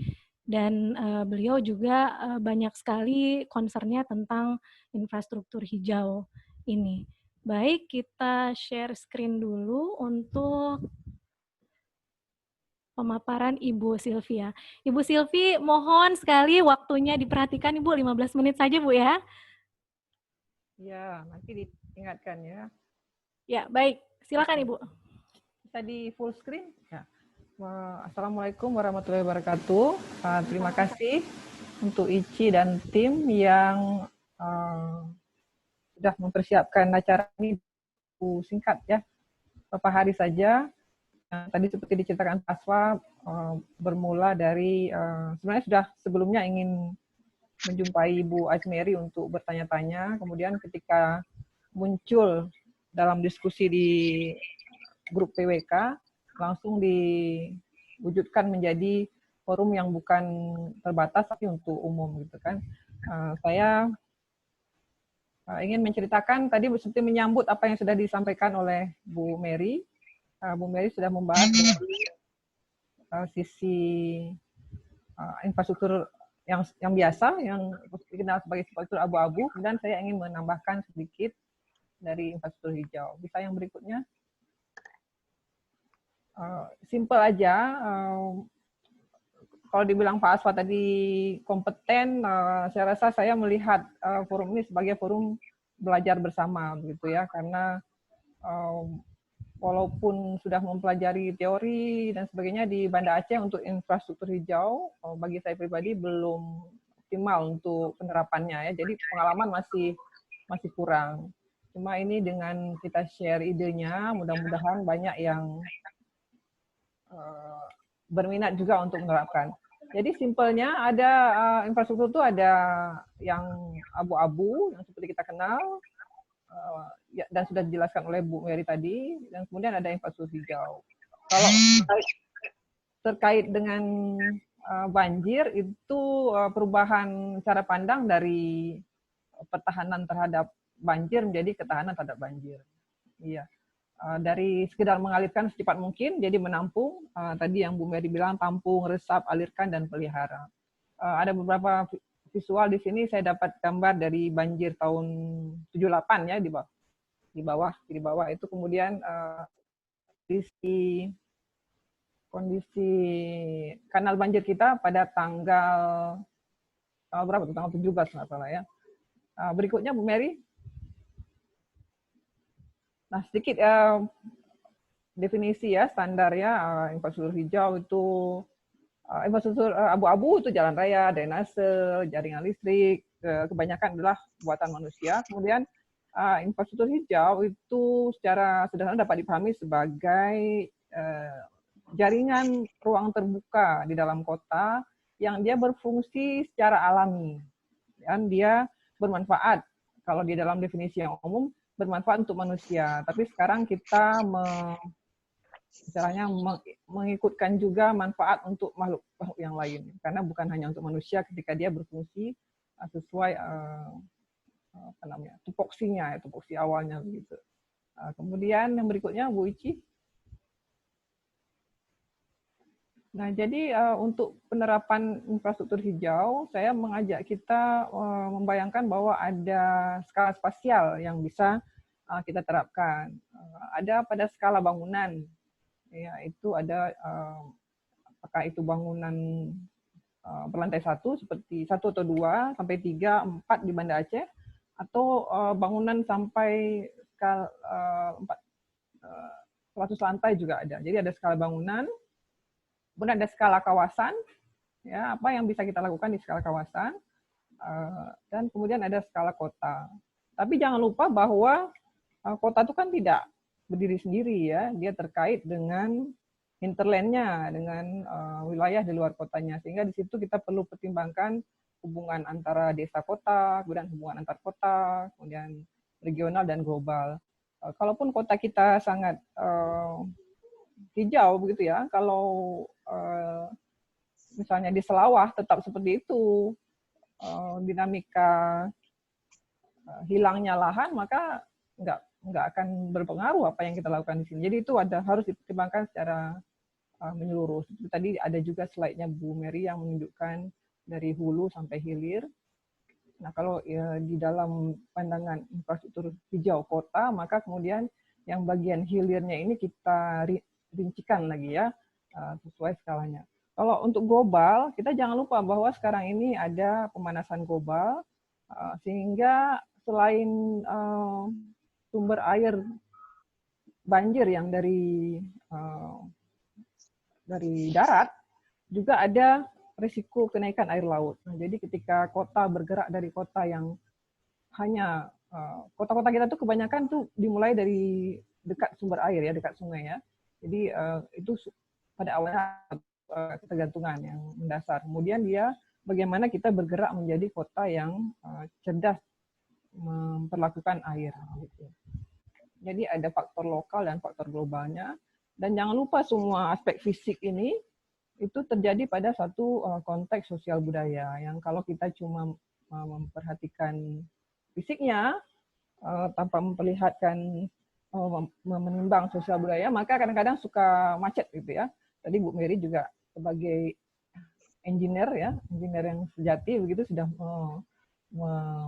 Dan beliau juga banyak sekali concern-nya tentang infrastruktur hijau ini. Baik, kita share screen dulu untuk pemaparan Ibu Sylvia. Ibu Sylvie, mohon sekali waktunya diperhatikan Ibu, 15 menit saja Bu ya. Ya, nanti diingatkan ya. Ya, baik. Silakan Ibu. Bisa di full screen? Ya. Assalamualaikum warahmatullahi wabarakatuh. Terima kasih untuk Ici dan tim yang sudah mempersiapkan acara ini singkat ya. Beberapa hari saja. Tadi seperti diceritakan Aswa, bermula dari sebenarnya sudah sebelumnya ingin menjumpai Ibu Ajmeri untuk bertanya-tanya. Kemudian ketika muncul dalam diskusi di grup PWK, langsung diwujudkan menjadi forum yang bukan terbatas tapi untuk umum gitu kan. Saya ingin menceritakan tadi seperti menyambut apa yang sudah disampaikan oleh Bu Mary. Bu Mary sudah membahas dari sisi infrastruktur yang biasa, yang dikenal sebagai infrastruktur abu-abu, dan saya ingin menambahkan sedikit dari infrastruktur hijau. Bisa yang berikutnya? Simple aja. Kalau dibilang Pak Aswa tadi kompeten, saya rasa saya melihat forum ini sebagai forum belajar bersama, begitu ya, karena walaupun sudah mempelajari teori dan sebagainya di Banda Aceh untuk infrastruktur hijau, bagi saya pribadi belum optimal untuk penerapannya ya. Jadi pengalaman masih kurang. Cuma ini dengan kita share idenya, mudah-mudahan banyak yang berminat juga untuk menerapkan. Jadi simpelnya ada infrastruktur itu ada yang abu-abu yang seperti kita kenal, dan sudah dijelaskan oleh Bu Mary tadi, dan kemudian ada infrastruktur hijau. Kalau terkait dengan banjir itu perubahan cara pandang dari pertahanan terhadap banjir menjadi ketahanan terhadap banjir. Iya. Dari sekedar mengalirkan secepat mungkin jadi menampung, tadi yang Bu Mary bilang tampung, resap, alirkan dan pelihara. Ada beberapa visual di sini saya dapat gambar dari banjir tahun 78 ya di bawah itu kemudian kondisi kanal banjir kita pada tanggal berapa tuh? Tanggal 17 nggak salah ya. Berikutnya Bu Mary. Nah, sedikit definisi ya, standar ya, infrastruktur hijau itu infrastruktur abu-abu itu jalan raya, drainase, jaringan listrik, kebanyakan adalah buatan manusia. Kemudian infrastruktur hijau itu secara sederhana dapat dipahami sebagai jaringan ruang terbuka di dalam kota yang dia berfungsi secara alami dan dia bermanfaat. Kalau di dalam definisi yang umum bermanfaat untuk manusia, tapi sekarang kita misalnya mengikutkan juga manfaat untuk makhluk yang lain, karena bukan hanya untuk manusia ketika dia berfungsi sesuai tupoksinya, tupoksi awalnya begitu. Kemudian yang berikutnya Bu Ici. Nah, jadi untuk penerapan infrastruktur hijau, saya mengajak kita membayangkan bahwa ada skala spasial yang bisa kita terapkan. Ada pada skala bangunan, ya itu ada apakah itu bangunan berlantai 1 seperti 1 atau 2 sampai 3, 4 di Banda Aceh, atau bangunan sampai skala 100 lantai juga ada. Jadi ada skala bangunan. Kemudian ada skala kawasan, ya apa yang bisa kita lakukan di skala kawasan, dan kemudian ada skala kota. Tapi jangan lupa bahwa kota itu kan tidak berdiri sendiri ya, dia terkait dengan hinterlandnya, dengan wilayah di luar kotanya, sehingga di situ kita perlu pertimbangkan hubungan antara desa kota, kemudian hubungan antar kota, kemudian regional dan global. Kalaupun kota kita sangat hijau begitu ya, kalau misalnya di Selawah tetap seperti itu, dinamika hilangnya lahan, maka nggak akan berpengaruh apa yang kita lakukan di sini. Jadi itu harus dipertimbangkan secara menyeluruh. Tadi ada juga slide-nya Bu Mary yang menunjukkan dari hulu sampai hilir. Nah, kalau di dalam pandangan infrastruktur hijau kota, maka kemudian yang bagian hilirnya ini kita rincikan lagi ya, sesuai skalanya. Kalau untuk global, kita jangan lupa bahwa sekarang ini ada pemanasan global, sehingga selain sumber air banjir yang dari darat, juga ada risiko kenaikan air laut. Nah, jadi ketika kota bergerak dari kota yang hanya kota-kota kita tuh kebanyakan tuh dimulai dari dekat sumber air ya, dekat sungai ya. Jadi itu pada awalnya ketergantungan yang mendasar. Kemudian dia bagaimana kita bergerak menjadi kota yang cerdas memperlakukan air. Gitu. Jadi ada faktor lokal dan faktor globalnya. Dan jangan lupa semua aspek fisik ini itu terjadi pada satu konteks sosial budaya yang kalau kita cuma memperhatikan fisiknya tanpa memperlihatkan menimbang sosial budaya, maka kadang-kadang suka macet gitu ya. Tadi Bu Mary juga sebagai engineer ya, engineer yang sejati begitu sudah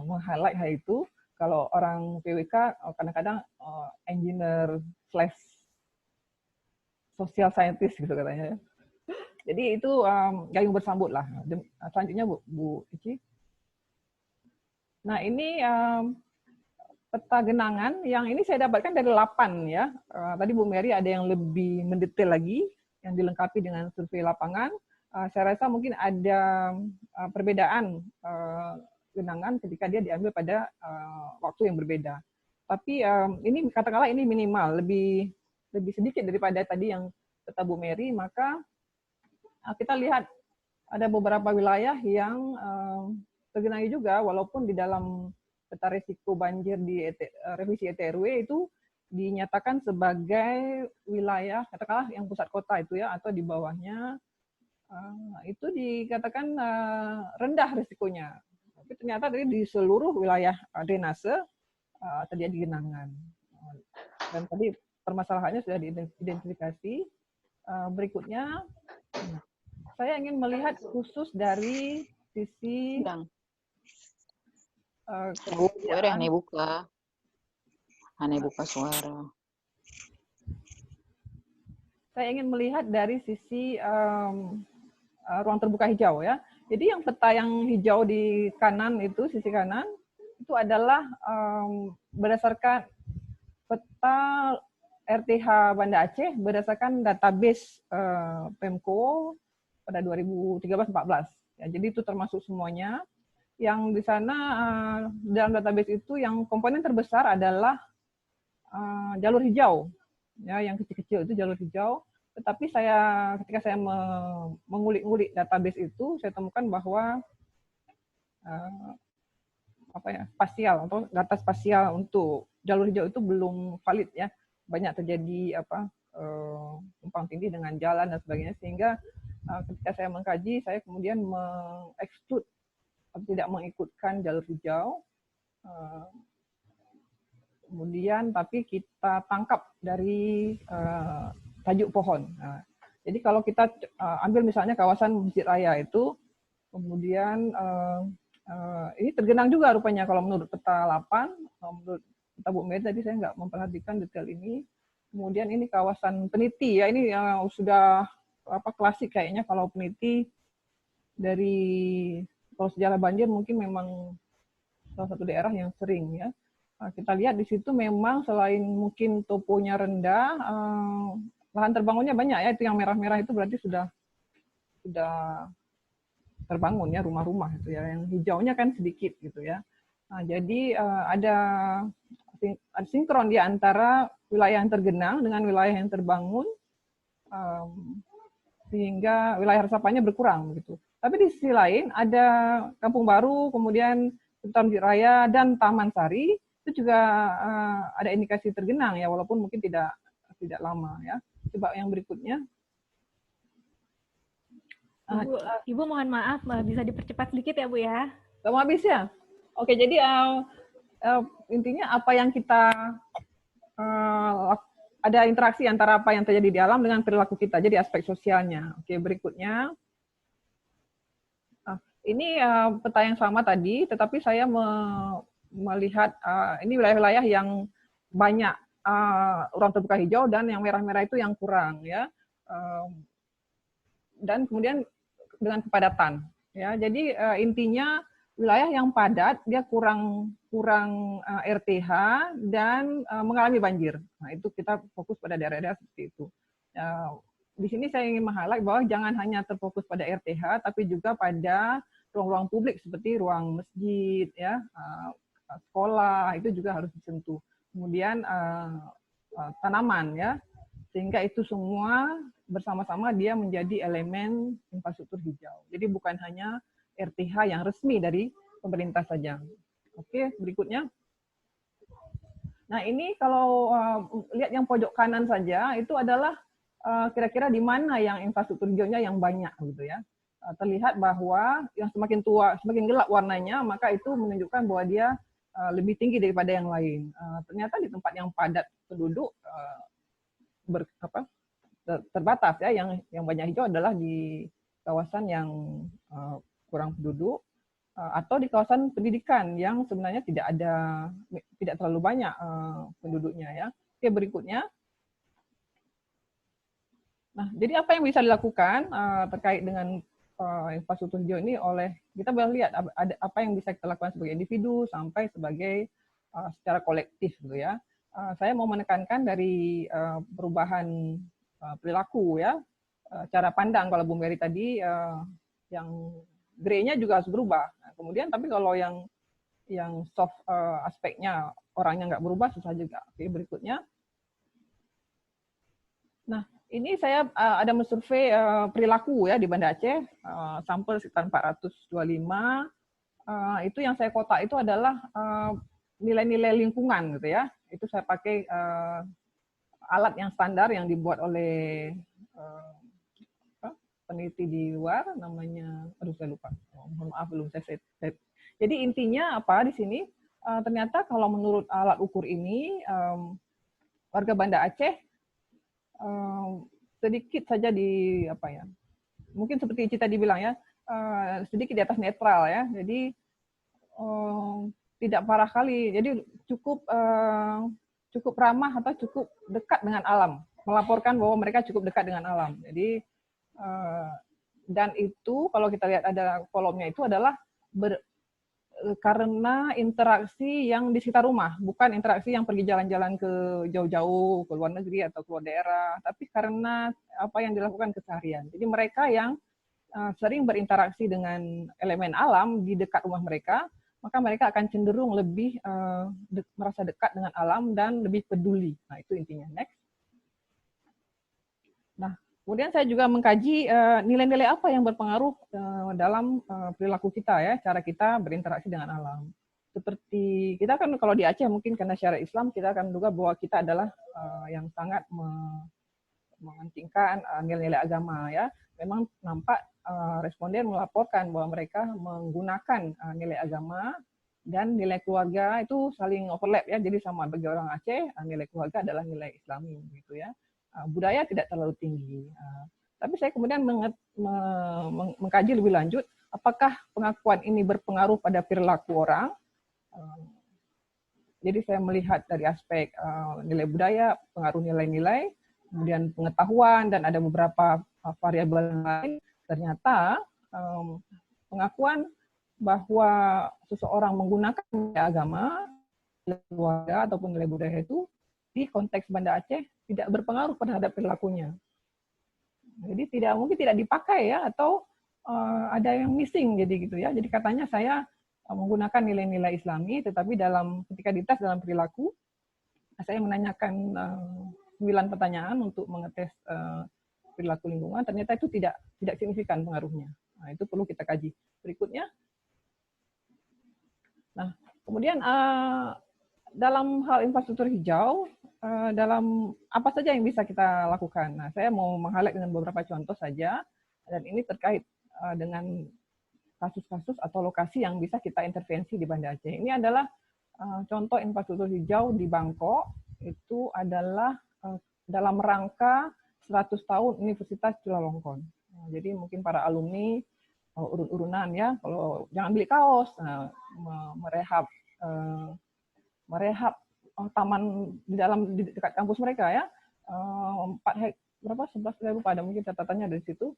meng-highlight hal itu. Kalau orang PWK kadang-kadang engineer / social scientist gitu katanya. Jadi itu gayung bersambut lah. Selanjutnya Bu Ici. Nah ini peta genangan yang ini saya dapatkan dari 8 ya. Tadi Bu Mary ada yang lebih mendetail lagi, yang dilengkapi dengan survei lapangan. Saya rasa mungkin ada perbedaan genangan ketika dia diambil pada waktu yang berbeda. Tapi ini katakanlah ini minimal, lebih sedikit daripada tadi yang kata Bu Mary, maka kita lihat ada beberapa wilayah yang tergenangi juga, walaupun di dalam peta risiko banjir di revisi ETRW itu dinyatakan sebagai wilayah, katakanlah yang pusat kota itu ya, atau di bawahnya, itu dikatakan rendah risikonya. Tapi ternyata di seluruh wilayah drainase terjadi genangan. Dan tadi permasalahannya sudah diidentifikasi. Berikutnya, saya ingin melihat khusus dari sisi aneh buka suara. Saya ingin melihat dari sisi ruang terbuka hijau ya. Jadi yang peta yang hijau di kanan itu, sisi kanan, itu adalah berdasarkan peta RTH Banda Aceh berdasarkan database Pemko pada 2013-14. Ya, jadi itu termasuk semuanya. Yang di sana dalam database itu yang komponen terbesar adalah jalur hijau. Ya, yang kecil-kecil itu jalur hijau. Tetapi ketika saya mengulik-ngulik database itu, saya temukan bahwa spasial atau data spasial untuk jalur hijau itu belum valid ya. Banyak terjadi tumpang tindih dengan jalan dan sebagainya, sehingga ketika saya mengkaji, saya kemudian mengekstrud atau tidak mengikutkan jalur hijau. Kemudian tapi kita tangkap dari tajuk pohon. Nah, jadi kalau kita ambil misalnya kawasan Bukit Raya itu, kemudian ini tergenang juga rupanya kalau menurut peta 8, menurut peta Bu Mary tadi saya nggak memperhatikan detail ini. Kemudian ini kawasan Peniti ya, ini sudah klasik kayaknya kalau Peniti kalau sejarah banjir mungkin memang salah satu daerah yang sering ya. Kita lihat di situ memang selain mungkin toponya rendah, lahan terbangunnya banyak ya, itu yang merah-merah itu berarti sudah terbangun ya rumah-rumah itu ya, yang hijaunya kan sedikit gitu ya. Nah, jadi ada sinkron di antara wilayah yang tergenang dengan wilayah yang terbangun, sehingga wilayah resapannya berkurang begitu. Tapi di sisi lain ada Kampung Baru, kemudian Sultan Bukit Raya dan Taman Sari itu juga ada indikasi tergenang ya, walaupun mungkin tidak lama ya. Coba yang berikutnya. Ibu mohon maaf, bisa dipercepat sedikit ya Bu ya? Gak mau habis ya? Oke, jadi intinya apa yang kita ada interaksi antara apa yang terjadi di alam dengan perilaku kita, jadi aspek sosialnya. Oke, berikutnya. Ini peta yang sama tadi, tetapi saya melihat ini wilayah-wilayah yang banyak ruang terbuka hijau dan yang merah-merah itu yang kurang, ya. Dan kemudian dengan kepadatan, ya. Jadi intinya wilayah yang padat dia kurang RTH dan mengalami banjir. Nah, itu kita fokus pada daerah-daerah seperti itu. Di sini saya ingin meng-highlight bahwa jangan hanya terfokus pada RTH, tapi juga pada ruang-ruang publik seperti ruang masjid, ya, sekolah, itu juga harus disentuh. Kemudian tanaman, ya, sehingga itu semua bersama-sama dia menjadi elemen infrastruktur hijau. Jadi bukan hanya RTH yang resmi dari pemerintah saja. Oke, berikutnya. Nah, ini kalau lihat yang pojok kanan saja, itu adalah kira-kira di mana yang infrastruktur hijaunya yang banyak, gitu ya. Terlihat bahwa yang semakin tua, semakin gelap warnanya, maka itu menunjukkan bahwa dia lebih tinggi daripada yang lain. Ternyata di tempat yang padat penduduk terbatas, ya, yang banyak hijau adalah di kawasan yang kurang penduduk atau di kawasan pendidikan yang sebenarnya tidak terlalu banyak penduduknya, ya. Oke, berikutnya. Nah, jadi apa yang bisa dilakukan terkait dengan infrastruktur hijau ini kita boleh lihat ada apa yang bisa kita lakukan sebagai individu sampai sebagai secara kolektif, gitu ya. Saya mau menekankan dari perubahan perilaku, ya, cara pandang. Kalau Bu Mary tadi yang grey-nya juga harus berubah. Nah, kemudian tapi kalau yang soft aspeknya orangnya nggak berubah, susah juga. Oke, berikutnya. Nah, ini saya ada mensurvei perilaku, ya, di Banda Aceh, sampel sekitar 425. Itu yang saya kotak itu adalah nilai-nilai lingkungan, gitu ya. Itu saya pakai alat yang standar yang dibuat oleh peneliti di luar, namanya, saya lupa. Mohon maaf, belum saya set. Jadi intinya apa di sini? Ternyata kalau menurut alat ukur ini, warga Banda Aceh sedikit saja mungkin seperti Cita dibilang, ya, sedikit di atas netral, ya. Jadi tidak parah kali. Jadi cukup ramah atau cukup dekat dengan alam. Melaporkan bahwa mereka cukup dekat dengan alam. Jadi dan itu kalau kita lihat ada kolomnya itu adalah karena interaksi yang di sekitar rumah, bukan interaksi yang pergi jalan-jalan ke jauh-jauh, ke luar negeri atau keluar daerah, tapi karena apa yang dilakukan keseharian. Jadi mereka yang sering berinteraksi dengan elemen alam di dekat rumah mereka, maka mereka akan cenderung lebih merasa dekat dengan alam dan lebih peduli. Nah, itu intinya. Next. Nah, kemudian saya juga mengkaji nilai-nilai apa yang berpengaruh dalam perilaku kita, ya, cara kita berinteraksi dengan alam. Seperti kita kan kalau di Aceh mungkin karena syariat Islam kita akan duga bahwa kita adalah yang sangat mementingkan nilai-nilai agama, ya. Memang nampak responden melaporkan bahwa mereka menggunakan nilai agama dan nilai keluarga itu saling overlap, ya. Jadi sama bagi orang Aceh nilai keluarga adalah nilai Islami, gitu ya. Budaya tidak terlalu tinggi. Tapi saya kemudian mengkaji lebih lanjut, apakah pengakuan ini berpengaruh pada perilaku orang. Jadi saya melihat dari aspek nilai budaya, pengaruh nilai-nilai, kemudian pengetahuan, dan ada beberapa variabel lain. Ternyata pengakuan bahwa seseorang menggunakan nilai agama, nilai keluarga, ataupun nilai budaya itu di konteks Banda Aceh tidak berpengaruh terhadap perilakunya. Jadi mungkin tidak dipakai, ya, atau ada yang missing, jadi gitu, ya. Jadi katanya saya menggunakan nilai-nilai Islami, tetapi ketika dites dalam perilaku, saya menanyakan 9 pertanyaan untuk mengetes perilaku lingkungan, ternyata itu tidak signifikan pengaruhnya. Nah, itu perlu kita kaji. Berikutnya. Nah, kemudian dalam hal infrastruktur hijau, dalam apa saja yang bisa kita lakukan. Nah, saya mau meng-highlight dengan beberapa contoh saja, dan ini terkait dengan kasus-kasus atau lokasi yang bisa kita intervensi di Banda Aceh. Ini adalah contoh infrastruktur hijau di Bangkok. Itu adalah dalam rangka 100 tahun Universitas Chulalongkorn. Nah, jadi mungkin para alumni urun-urunan ya, kalau jangan beli kaos, merehab taman di dekat kampus mereka ya, 11 saya lupa, ada mungkin catatannya dari situ.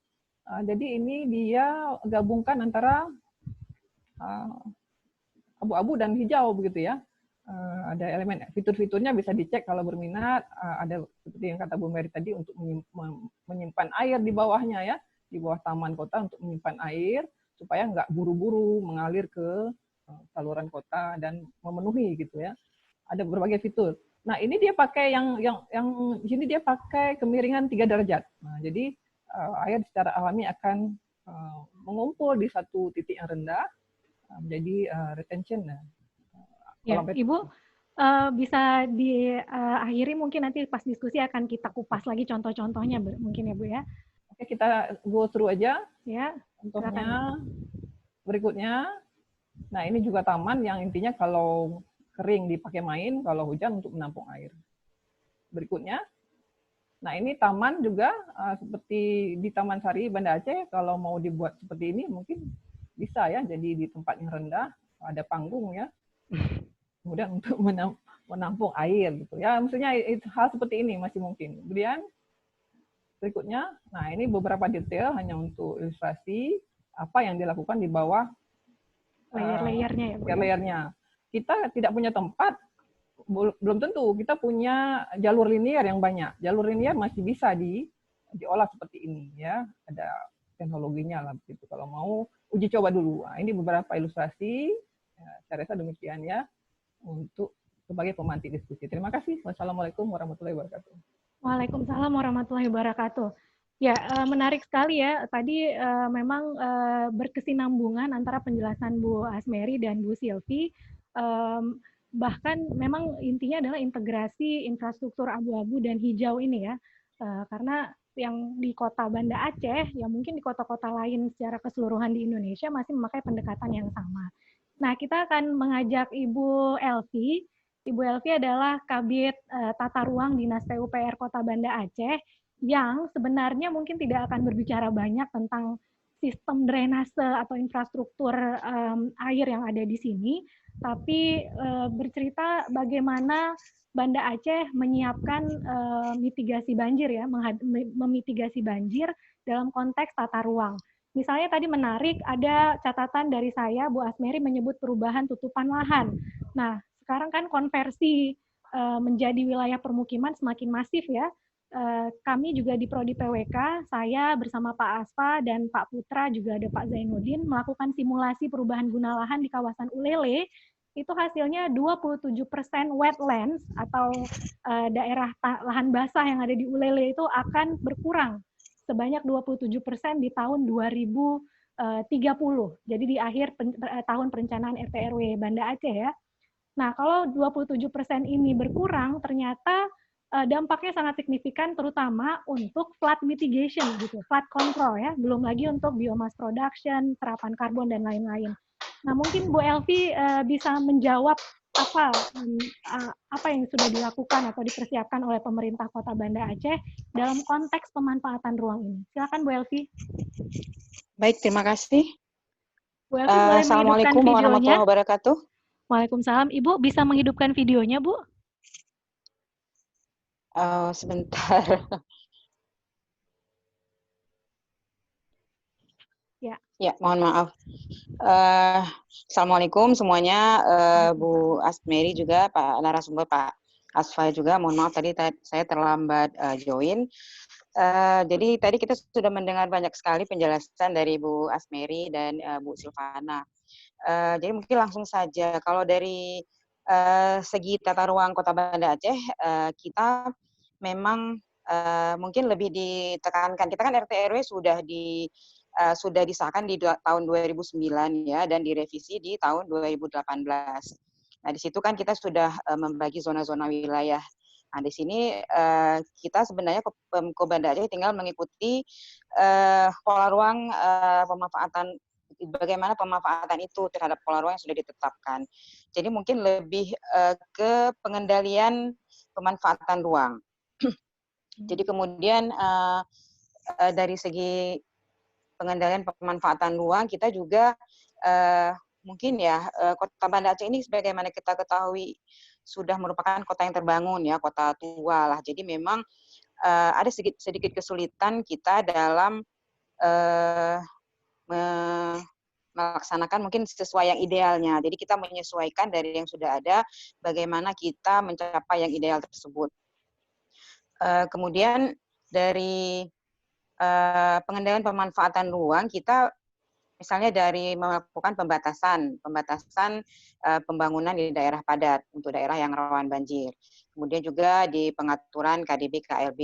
Jadi ini dia gabungkan antara abu-abu dan hijau begitu ya. Ada elemen fitur-fiturnya bisa dicek kalau berminat. Ada seperti yang kata Bu Mary tadi untuk menyimpan air di bawahnya ya, di bawah taman kota untuk menyimpan air supaya nggak buru-buru mengalir ke saluran kota dan memenuhi gitu ya. Ada berbagai fitur. Nah ini dia pakai yang di sini dia pakai kemiringan 3 derajat. Nah, jadi air secara alami akan mengumpul di satu titik yang rendah menjadi retention. Ya, Ibu bisa diakhiri mungkin nanti pas diskusi akan kita kupas lagi contoh-contohnya mungkin ya Bu ya. Oke, kita go through aja ya. Contohnya berikutnya. Nah ini juga taman yang intinya kalau kering dipakai main, kalau hujan untuk menampung air. Berikutnya, nah ini taman juga seperti di Taman Sari Banda Aceh, kalau mau dibuat seperti ini mungkin bisa ya, jadi di tempat yang rendah ada panggung ya. Kemudian untuk menampung air gitu ya, maksudnya hal seperti ini masih mungkin. Kemudian berikutnya, nah ini beberapa detail hanya untuk ilustrasi apa yang dilakukan di bawah layer-layernya ya Bu. Layer-layernya. Kita tidak punya tempat, belum tentu kita punya jalur linear yang banyak. Jalur linear masih bisa diolah seperti ini ya, ada teknologinya lah begitu. Kalau mau uji coba dulu. Nah, ini beberapa ilustrasi. Ya, saya rasa demikian ya untuk sebagai pemantik diskusi. Terima kasih. Wassalamualaikum warahmatullahi wabarakatuh. Waalaikumsalam warahmatullahi wabarakatuh. Ya, menarik sekali ya. Tadi memang berkesinambungan antara penjelasan Bu Asmeri dan Bu Silvi. Bahkan memang intinya adalah integrasi infrastruktur abu-abu dan hijau ini ya. Karena yang di kota Banda Aceh, ya mungkin di kota-kota lain secara keseluruhan di Indonesia masih memakai pendekatan yang sama. Nah, kita akan mengajak Ibu Elvi. Ibu Elvi adalah Kabid Tata Ruang Dinas PUPR Kota Banda Aceh yang sebenarnya mungkin tidak akan berbicara banyak tentang sistem drainase atau infrastruktur air yang ada di sini, tapi bercerita bagaimana Banda Aceh menyiapkan mitigasi banjir ya, memitigasi banjir dalam konteks tata ruang. Misalnya tadi menarik, ada catatan dari saya, Bu Asmeri menyebut perubahan tutupan lahan. Nah, sekarang kan konversi menjadi wilayah permukiman semakin masif ya. Kami juga di Prodi PWK, saya bersama Pak Asfa dan Pak Putra, juga ada Pak Zainuddin, melakukan simulasi perubahan guna lahan di kawasan Ulele. Itu hasilnya 27% wetlands atau daerah lahan basah yang ada di Ulele itu akan berkurang sebanyak 27% di tahun 2030. Jadi di akhir tahun perencanaan RT RW Banda Aceh ya. Nah, kalau 27% ini berkurang, ternyata dampaknya sangat signifikan terutama untuk flood mitigation gitu, flood control ya, belum lagi untuk biomass production, serapan karbon dan lain-lain. Nah, mungkin Bu Elvi bisa menjawab apa yang sudah dilakukan atau dipersiapkan oleh pemerintah Kota Banda Aceh dalam konteks pemanfaatan ruang ini. Silakan Bu Elvi. Baik, terima kasih. Bu Elvi boleh Assalamualaikum warahmatullahi wabarakatuh. Waalaikumsalam. Ibu bisa menghidupkan videonya, Bu? Sebentar. Ya, mohon maaf. Assalamualaikum semuanya, Bu Asmeri juga, Pak narasumber, Pak Asfa juga. Mohon maaf tadi saya terlambat join. Jadi tadi kita sudah mendengar banyak sekali penjelasan dari Bu Asmeri dan Bu Silvana. Jadi mungkin langsung saja. Kalau dari segi tata ruang Kota Banda Aceh, kita memang mungkin lebih ditekankan. Kita kan RT RW sudah disahkan di tahun 2009 ya, dan direvisi di tahun 2018. Nah di situ kan kita sudah membagi zona-zona wilayah. Nah di sini kita sebenarnya Pemko Banda Aceh tinggal mengikuti pola ruang pemanfaatan, bagaimana pemanfaatan itu terhadap pola ruang yang sudah ditetapkan. Jadi mungkin lebih ke pengendalian pemanfaatan ruang. Jadi kemudian dari segi pengendalian pemanfaatan ruang, kita juga mungkin ya Kota Banda Aceh ini sebagaimana kita ketahui sudah merupakan kota yang terbangun ya, kota tua lah. Jadi memang ada sedikit kesulitan kita dalam melaksanakan mungkin sesuai yang idealnya. Jadi kita menyesuaikan dari yang sudah ada, bagaimana kita mencapai yang ideal tersebut. Kemudian dari pengendalian pemanfaatan ruang, kita misalnya dari melakukan pembatasan pembangunan di daerah padat untuk daerah yang rawan banjir. Kemudian juga di pengaturan KDB KLB,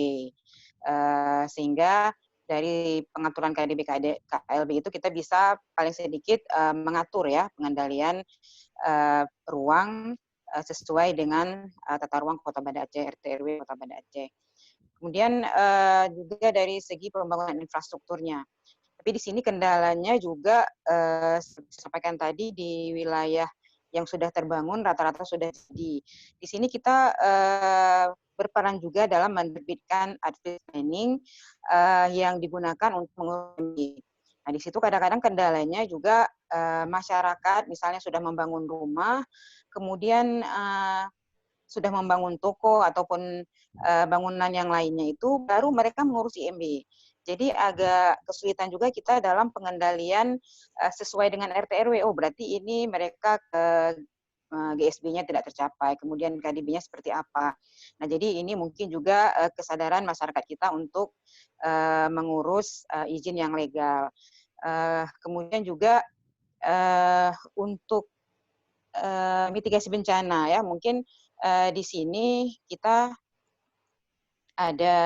sehingga dari pengaturan KDB KLB itu kita bisa paling sedikit mengatur ya pengendalian ruang sesuai dengan tata ruang Kota Banda Aceh, RT RW Kota Banda Aceh. Kemudian juga dari segi pembangunan infrastrukturnya. Tapi di sini kendalanya juga sampaikan tadi di wilayah yang sudah terbangun rata-rata sudah jadi. Di sini kita berperan juga dalam menerbitkan advice planning yang digunakan untuk mengurangi. Nah, di situ kadang-kadang kendalanya juga masyarakat misalnya sudah membangun rumah, kemudian sudah membangun toko ataupun bangunan yang lainnya itu baru mereka mengurus IMB. Jadi agak kesulitan juga kita dalam pengendalian sesuai dengan RT RW. Oh, berarti ini mereka ke GSB-nya tidak tercapai, kemudian KDB-nya seperti apa. Nah, jadi ini mungkin juga kesadaran masyarakat kita untuk mengurus izin yang legal. Kemudian juga untuk mitigasi bencana ya, mungkin di sini kita ada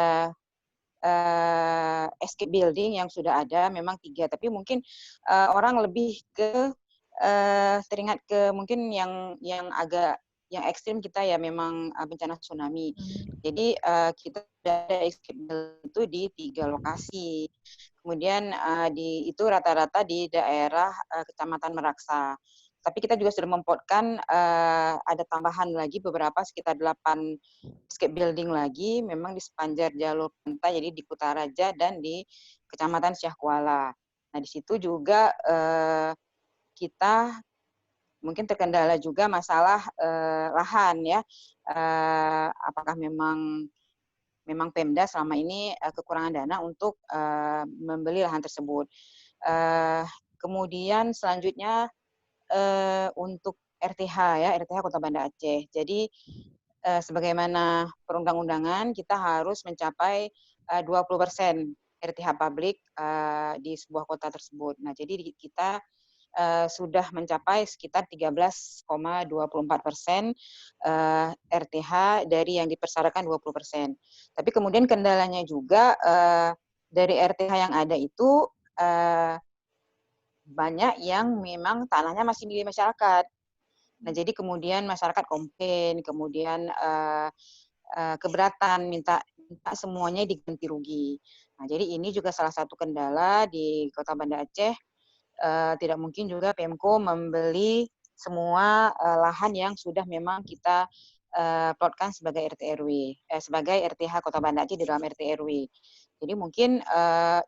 escape building yang sudah ada memang 3, tapi mungkin orang lebih ke teringat ke mungkin yang agak yang ekstrim kita ya memang bencana tsunami. Jadi kita ada escape building itu di 3 lokasi. Kemudian itu rata-rata di daerah Kecamatan Meraksa. Tapi kita juga sudah mempotkan ada tambahan lagi beberapa sekitar 8 escape building lagi memang di sepanjang jalur pantai, jadi di Kutaraja dan di Kecamatan Syah Kuala. Nah, di situ juga kita mungkin terkendala juga masalah lahan ya. Apakah memang Pemda selama ini kekurangan dana untuk membeli lahan tersebut. Kemudian selanjutnya untuk RTH ya, RTH Kota Banda Aceh. Jadi sebagaimana perundang-undangan kita harus mencapai 20% RTH publik di sebuah kota tersebut. Nah, jadi kita sudah mencapai sekitar 13,24% RTH dari yang dipersyaratkan 20%. Tapi kemudian kendalanya juga dari RTH yang ada itu banyak yang memang tanahnya masih milik masyarakat. Nah, jadi kemudian masyarakat komplain, kemudian keberatan minta semuanya diganti rugi. Nah, jadi ini juga salah satu kendala di Kota Banda Aceh. Tidak mungkin juga Pemko membeli semua lahan yang sudah memang kita plotkan sebagai RT RW, sebagai RTH Kota Banda Aceh di dalam RT RW. Jadi mungkin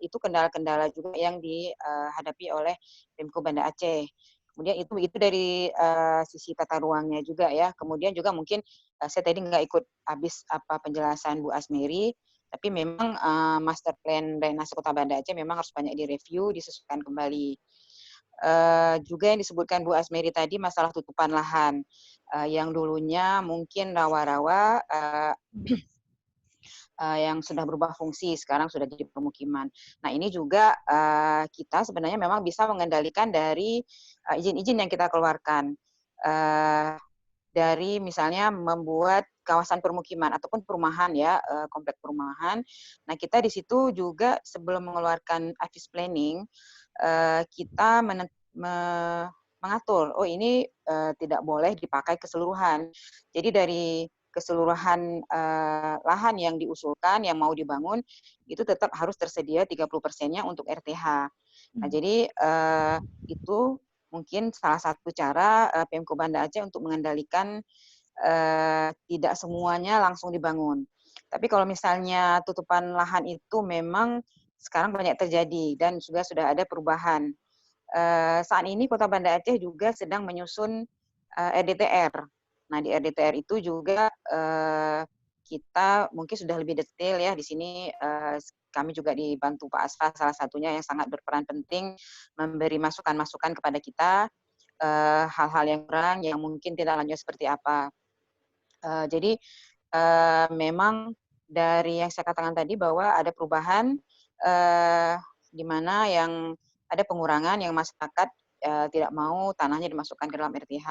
itu kendala-kendala juga yang dihadapi oleh Pemko Banda Aceh. Kemudian itu dari sisi tata ruangnya juga ya. Kemudian juga mungkin saya tadi nggak ikut habis apa penjelasan Bu Asmeri, tapi memang master plan drainase Kota Banda Aceh memang harus banyak direview, disesuaikan kembali. Juga yang disebutkan Bu Asmeri tadi masalah tutupan lahan yang dulunya mungkin rawa-rawa yang sudah berubah fungsi, sekarang sudah jadi permukiman. Nah, ini juga kita sebenarnya memang bisa mengendalikan dari izin-izin yang kita keluarkan. Dari misalnya membuat kawasan permukiman ataupun perumahan ya, komplek perumahan. Nah, kita di situ juga sebelum mengeluarkan advice planning, kita mengatur, oh ini tidak boleh dipakai keseluruhan. Jadi dari keseluruhan lahan yang diusulkan, yang mau dibangun, itu tetap harus tersedia 30%-nya untuk RTH. Nah, jadi itu mungkin salah satu cara Pemko Banda Aceh untuk mengendalikan tidak semuanya langsung dibangun. Tapi kalau misalnya tutupan lahan itu memang sekarang banyak terjadi dan juga sudah ada perubahan. Saat ini Kota Banda Aceh juga sedang menyusun RDTR. Nah, di RDTR itu juga kita mungkin sudah lebih detail ya di sini. Kami juga dibantu Pak Asfa salah satunya yang sangat berperan penting memberi masukan-masukan kepada kita hal-hal yang kurang yang mungkin tidak lanjut seperti apa. Jadi memang dari yang saya katakan tadi bahwa ada perubahan di mana yang ada pengurangan yang masyarakat tidak mau tanahnya dimasukkan ke dalam RTH.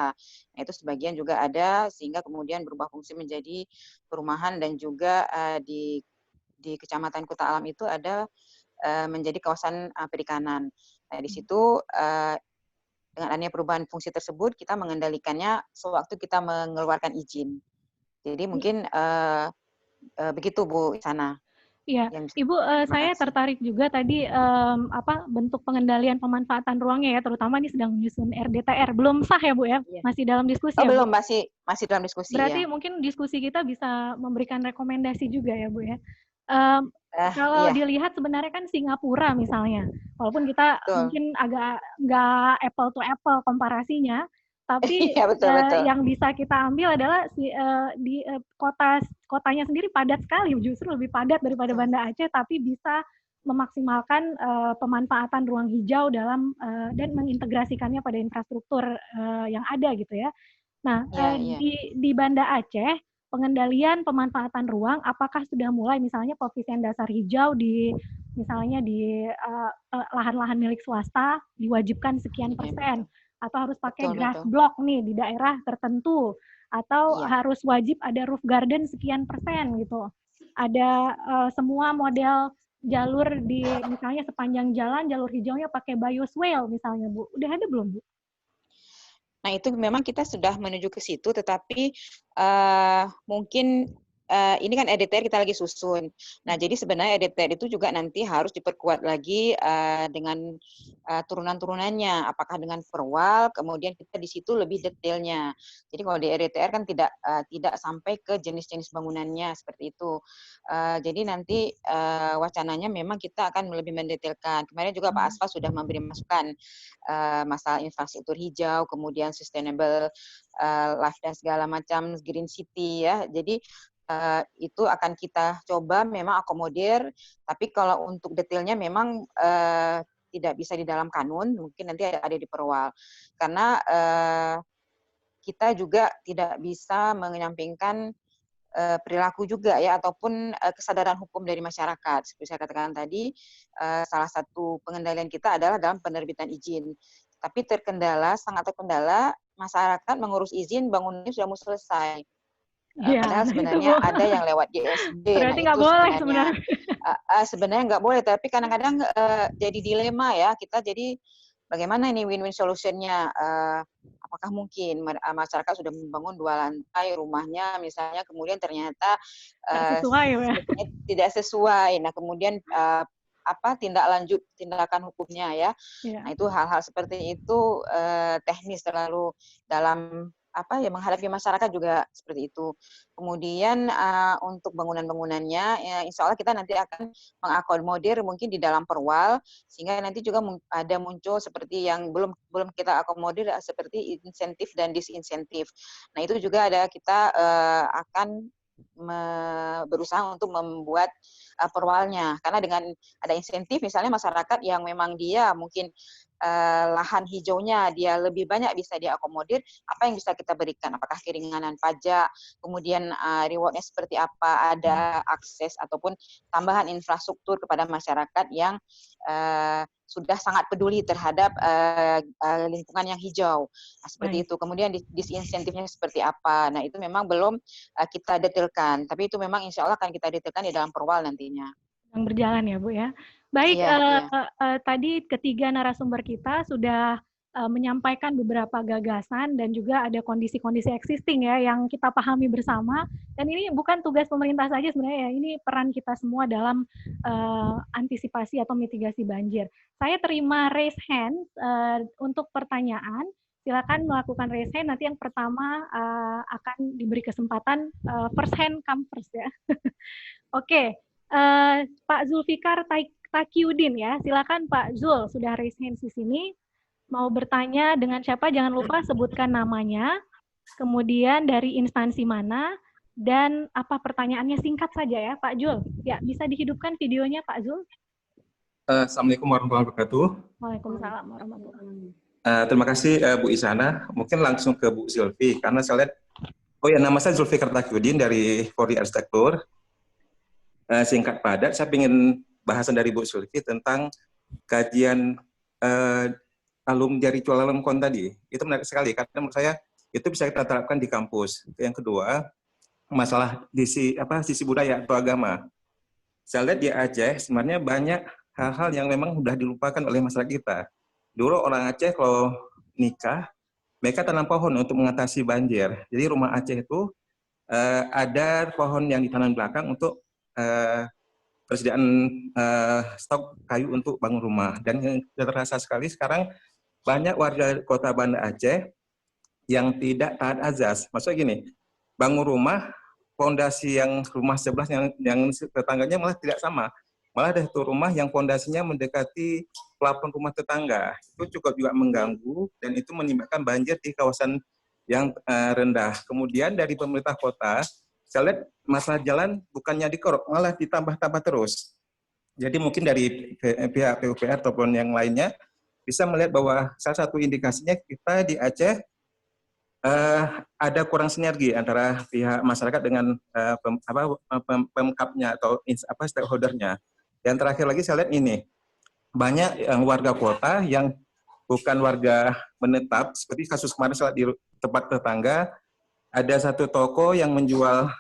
Nah, itu sebagian juga ada sehingga kemudian berubah fungsi menjadi perumahan dan juga di Kecamatan Kuta Alam itu ada menjadi kawasan perikanan. Nah, di situ dengan adanya perubahan fungsi tersebut kita mengendalikannya sewaktu kita mengeluarkan izin. Jadi mungkin begitu Bu Isana. Iya, Ibu, saya tertarik juga tadi bentuk pengendalian pemanfaatan ruangnya ya, terutama ini sedang menyusun RDTR. Belum sah ya Bu ya? Iya. Masih dalam diskusi ya? Bu? Belum, masih dalam diskusi. Berarti ya. mungkin diskusi kita bisa memberikan rekomendasi juga ya Bu ya. Kalau dilihat sebenarnya kan Singapura misalnya, walaupun kita mungkin agak nggak apple to apple komparasinya, tapi betul. yang bisa kita ambil adalah di kotanya sendiri padat sekali, justru lebih padat daripada Banda Aceh, tapi bisa memaksimalkan pemanfaatan ruang hijau dalam dan mengintegrasikannya pada infrastruktur yang ada gitu ya. Nah, di Banda Aceh pengendalian pemanfaatan ruang apakah sudah mulai misalnya koefisien dasar hijau misalnya di lahan-lahan milik swasta diwajibkan sekian persen, atau harus pakai grass block nih di daerah tertentu, atau harus wajib ada roof garden sekian persen gitu. Ada semua model jalur di misalnya sepanjang jalan jalur hijaunya pakai bioswale misalnya Bu. Udah ada belum Bu? Nah, itu memang kita sudah menuju ke situ, tetapi mungkin ini kan RDTR kita lagi susun. Nah, jadi sebenarnya RDTR itu juga nanti harus diperkuat lagi dengan turunan-turunannya, apakah dengan perwal, kemudian kita di situ lebih detailnya. Jadi kalau di RDTR kan tidak sampai ke jenis-jenis bangunannya seperti itu. Jadi nanti wacananya memang kita akan lebih mendetailkan. Kemarin juga Pak Asfa sudah memberi masukan masalah infrastruktur hijau, kemudian sustainable life dan segala macam green city ya. Jadi itu akan kita coba memang akomodir, tapi kalau untuk detailnya memang tidak bisa di dalam kanun, mungkin nanti ada di perwal. Karena kita juga tidak bisa menyampingkan perilaku juga ya, ataupun kesadaran hukum dari masyarakat. Seperti saya katakan tadi, salah satu pengendalian kita adalah dalam penerbitan izin. Tapi sangat terkendala, masyarakat mengurus izin bangunannya sudah mau selesai. Padahal sebenarnya ada yang lewat GSB. Berarti nggak boleh sebenarnya. Sebenarnya nggak boleh, tapi kadang-kadang jadi dilema ya. Kita jadi bagaimana ini win-win solution-nya? Apakah mungkin masyarakat sudah membangun 2 lantai rumahnya misalnya, kemudian ternyata tidak sesuai. Nah, kemudian tindak lanjut tindakan hukumnya ya. Nah, itu hal-hal seperti itu teknis terlalu dalam menghadapi masyarakat juga seperti itu. Kemudian untuk bangunan-bangunannya, ya, insya Allah kita nanti akan mengakomodir mungkin di dalam perwal, sehingga nanti juga ada muncul seperti yang belum kita akomodir seperti insentif dan disinsentif. Nah, itu juga kita akan berusaha untuk membuat perwalnya, karena dengan ada insentif misalnya masyarakat yang memang dia mungkin lahan hijaunya dia lebih banyak bisa diakomodir, apa yang bisa kita berikan, apakah keringanan pajak, kemudian rewardnya seperti apa, ada akses ataupun tambahan infrastruktur kepada masyarakat yang sudah sangat peduli terhadap lingkungan yang hijau. Nah, seperti itu. Kemudian disinsentifnya seperti apa. Nah, itu memang belum kita detailkan, tapi itu memang insya Allah akan kita detailkan di dalam perwal nantinya. Yang berjalan ya Bu ya. Baik, tadi ketiga narasumber kita sudah menyampaikan beberapa gagasan dan juga ada kondisi-kondisi existing ya yang kita pahami bersama, dan ini bukan tugas pemerintah saja sebenarnya ya, ini peran kita semua dalam antisipasi atau mitigasi banjir. Saya terima raise hand untuk pertanyaan. silakan melakukan raise hand. Nanti yang pertama akan diberi kesempatan first hand come first ya. Oke, Pak Zulfikar Takiudin ya, silakan Pak Zul, sudah raise hand di sini. Mau bertanya dengan siapa? Jangan lupa sebutkan namanya, kemudian dari instansi mana, dan apa pertanyaannya, singkat saja ya Pak Zul. Ya, bisa dihidupkan videonya Pak Zul. Assalamualaikum warahmatullahi wabarakatuh. Waalaikumsalam warahmatullahi wabarakatuh. Terima kasih Bu Isana. Mungkin langsung ke Bu Zulfi, karena saya lihat, nama saya Zulfikar Takiudin dari Polri Arsitektur. Singkat padat, saya ingin bahasan dari Bu Zulfi tentang kajian alum dari Chulalongkorn tadi. Itu menarik sekali, karena menurut saya itu bisa kita terapkan di kampus. Yang kedua, masalah sisi budaya atau agama. Saya lihat di Aceh sebenarnya banyak hal-hal yang memang sudah dilupakan oleh masyarakat kita. Dulu orang Aceh kalau nikah, mereka tanam pohon untuk mengatasi banjir. Jadi rumah Aceh itu ada pohon yang ditanam belakang untuk persediaan stok kayu untuk bangun rumah. Dan yang terasa sekali sekarang banyak warga kota Banda Aceh yang tidak taat azas. Maksudnya gini, bangun rumah, fondasi yang rumah sebelah yang tetangganya malah tidak sama. Malah ada satu rumah yang fondasinya mendekati plafon rumah tetangga. Itu cukup juga mengganggu dan itu menyebabkan banjir di kawasan yang rendah. Kemudian dari pemerintah kota, saya lihat masalah jalan bukannya dikorek, malah ditambah-tambah terus. Jadi mungkin dari pihak PUPR ataupun yang lainnya bisa melihat bahwa salah satu indikasinya kita di Aceh ada kurang sinergi antara pihak masyarakat dengan pemkapnya atau stakeholdernya. Yang terakhir lagi saya lihat ini, banyak warga kota yang bukan warga menetap, seperti kasus kemarin saat di tempat tetangga, ada satu toko yang menjual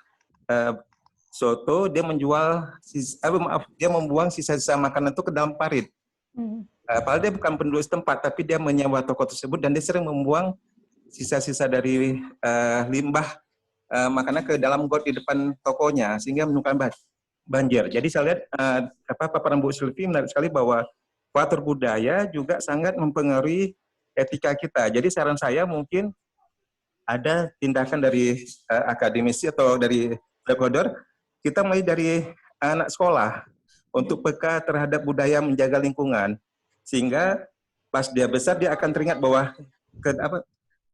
soto, dia membuang sisa-sisa makanan itu ke dalam parit. Padahal dia bukan penduduk setempat, tapi dia menyewa toko tersebut dan dia sering membuang sisa-sisa dari limbah makanan ke dalam got di depan tokonya, sehingga menimbulkan banjir. Jadi saya lihat paparan Bu Zulfi menarik sekali bahwa faktor budaya juga sangat mempengaruhi etika kita. Jadi saran saya mungkin ada tindakan dari akademisi atau dari stakeholder, kita mulai dari anak sekolah untuk peka terhadap budaya menjaga lingkungan, sehingga pas dia besar dia akan teringat bahwa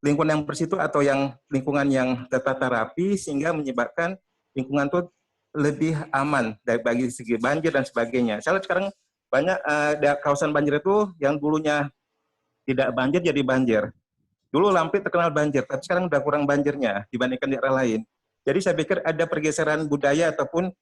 lingkungan yang bersih itu atau yang lingkungan yang tertata rapi sehingga menyebabkan lingkungan itu lebih aman dari bagi segi banjir dan sebagainya. Saya lihat sekarang banyak kawasan banjir itu yang dulunya tidak banjir jadi banjir. Dulu Lampit terkenal banjir, tapi sekarang udah kurang banjirnya dibandingkan daerah lain. Jadi saya pikir ada pergeseran budaya ataupun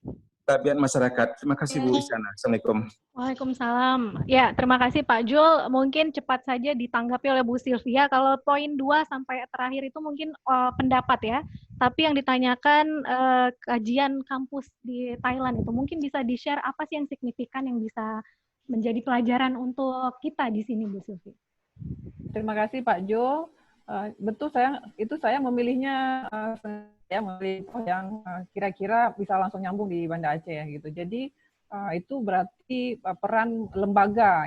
tabiat masyarakat. Terima kasih Bu Isana. Assalamualaikum. Waalaikumsalam. Ya, terima kasih Pak Jul. Mungkin cepat saja ditanggapi oleh Bu Sylvia. Kalau poin 2 sampai terakhir itu mungkin pendapat ya. Tapi yang ditanyakan kajian kampus di Thailand itu mungkin bisa di-share apa sih yang signifikan yang bisa menjadi pelajaran untuk kita di sini Bu Sylvia. Terima kasih Pak Jo. Betul saya memilihnya memilih yang kira-kira bisa langsung nyambung di Banda Aceh ya gitu. Jadi itu berarti peran lembaga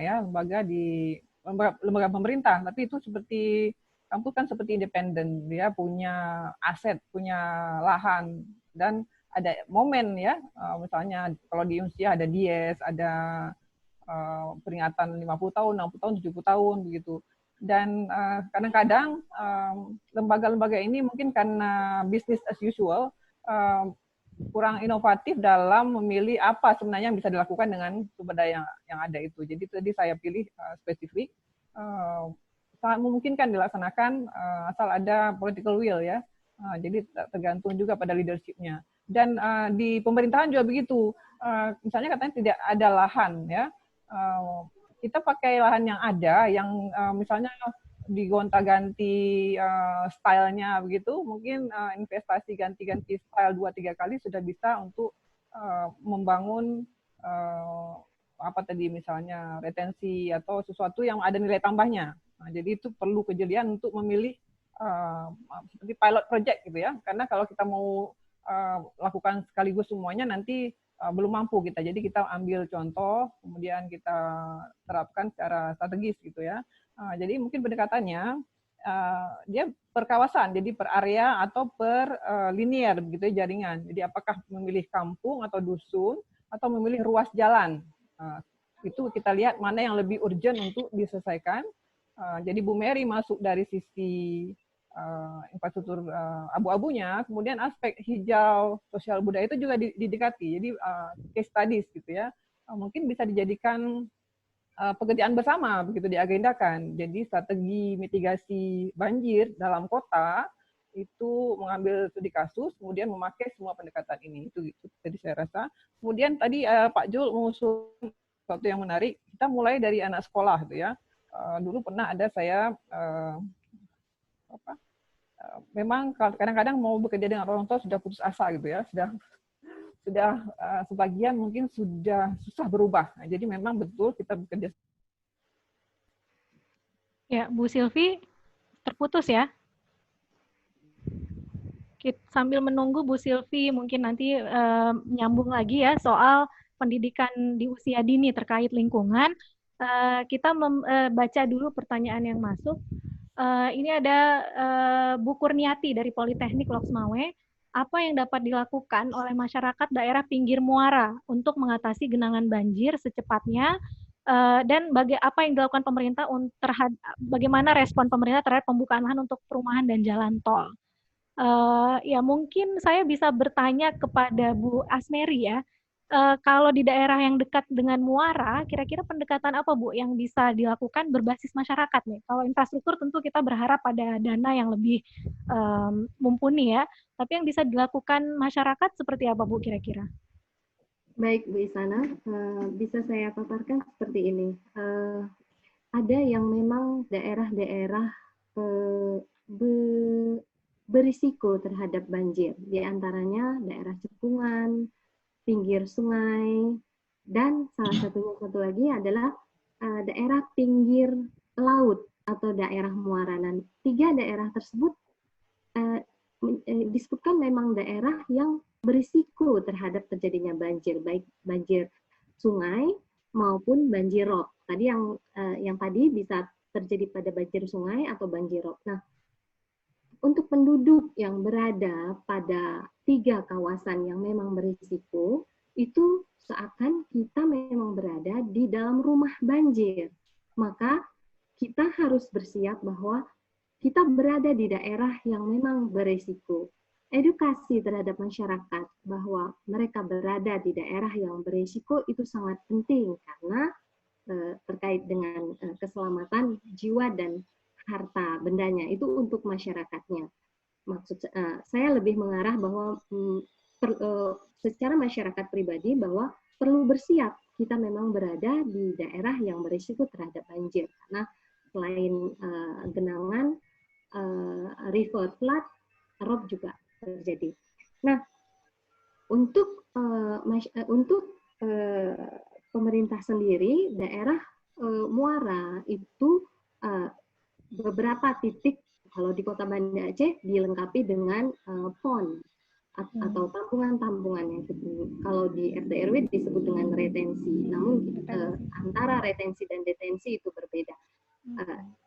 di lembaga pemerintah, tapi itu seperti kampus kan seperti independen, dia punya aset, punya lahan dan ada momen ya, misalnya kalau di Unsia ada Dies, ada peringatan 50 tahun, 60 tahun, 70 tahun begitu. Dan kadang-kadang lembaga-lembaga ini mungkin karena business as usual kurang inovatif dalam memilih apa sebenarnya yang bisa dilakukan dengan sumber daya yang ada itu. Jadi tadi saya pilih spesifik, sangat memungkinkan dilaksanakan asal ada political will ya. Jadi tergantung juga pada leadership-nya. Dan di pemerintahan juga begitu. Misalnya katanya tidak ada lahan ya. Kita pakai lahan yang ada, yang misalnya digonta-ganti stylenya begitu, mungkin investasi ganti-ganti style 2-3 kali sudah bisa untuk membangun misalnya retensi atau sesuatu yang ada nilai tambahnya. Nah, jadi itu perlu kejelian untuk memilih seperti pilot project gitu ya, karena kalau kita mau lakukan sekaligus semuanya nanti belum mampu kita. Jadi kita ambil contoh, kemudian kita terapkan secara strategis gitu ya. Jadi mungkin pendekatannya dia per kawasan, jadi per area atau per linear begitu ya, jaringan. Jadi apakah memilih kampung atau dusun atau memilih ruas jalan. Itu kita lihat mana yang lebih urgent untuk diselesaikan. Jadi Bu Mary masuk dari sisi infrastruktur abu-abunya, kemudian aspek hijau sosial budaya itu juga didekati. Jadi case studies gitu ya, mungkin bisa dijadikan pekerjaan bersama begitu diagendakan. Jadi strategi mitigasi banjir dalam kota itu mengambil studi kasus, kemudian memakai semua pendekatan ini. Itu tadi saya rasa. Kemudian tadi Pak Jul mengusul sesuatu yang menarik. Kita mulai dari anak sekolah gitu ya. Dulu pernah ada saya memang kadang-kadang mau bekerja dengan orang tua sudah putus asa gitu ya, sudah sebagian mungkin sudah susah berubah. Nah, jadi memang betul kita bekerja. Ya, Bu Silvi terputus ya. Sambil menunggu Bu Silvi mungkin nanti nyambung lagi ya soal pendidikan di usia dini terkait lingkungan. Kita baca dulu pertanyaan yang masuk. Ini ada Bu Kurniati dari Politeknik Loksmawe. Apa yang dapat dilakukan oleh masyarakat daerah pinggir muara untuk mengatasi genangan banjir secepatnya, dan apa yang dilakukan pemerintah bagaimana respon pemerintah terhadap pembukaan lahan untuk perumahan dan jalan tol? Ya mungkin saya bisa bertanya kepada Bu Asmeri ya. Kalau di daerah yang dekat dengan muara, kira-kira pendekatan apa Bu yang bisa dilakukan berbasis masyarakat nih? Kalau infrastruktur tentu kita berharap pada dana yang lebih mumpuni ya, tapi yang bisa dilakukan masyarakat seperti apa Bu kira-kira? Baik Bu Isana, bisa saya paparkan seperti ini. Ada yang memang daerah-daerah berisiko terhadap banjir, di antaranya daerah cekungan, pinggir sungai, dan salah satu lagi adalah daerah pinggir laut atau daerah muara. Dan 3 daerah tersebut disebutkan memang daerah yang berisiko terhadap terjadinya banjir, baik banjir sungai maupun banjir rob. Tadi yang tadi bisa terjadi pada banjir sungai atau banjir rob. Nah, untuk penduduk yang berada pada 3 kawasan yang memang berisiko, itu seakan kita memang berada di dalam rumah banjir. Maka kita harus bersiap bahwa kita berada di daerah yang memang berisiko. Edukasi terhadap masyarakat bahwa mereka berada di daerah yang berisiko itu sangat penting karena terkait dengan keselamatan jiwa dan harta bendanya, itu untuk masyarakatnya. Maksud saya lebih mengarah bahwa secara masyarakat pribadi bahwa perlu bersiap, kita memang berada di daerah yang berisiko terhadap banjir karena selain genangan, river flood, rob juga terjadi. Nah, untuk pemerintah sendiri, daerah muara itu beberapa titik, kalau di Kota Banda Aceh dilengkapi dengan pond atau tampungan-tampungan yang kalau di RT RW disebut dengan retensi. Namun antara retensi dan detensi itu berbeda.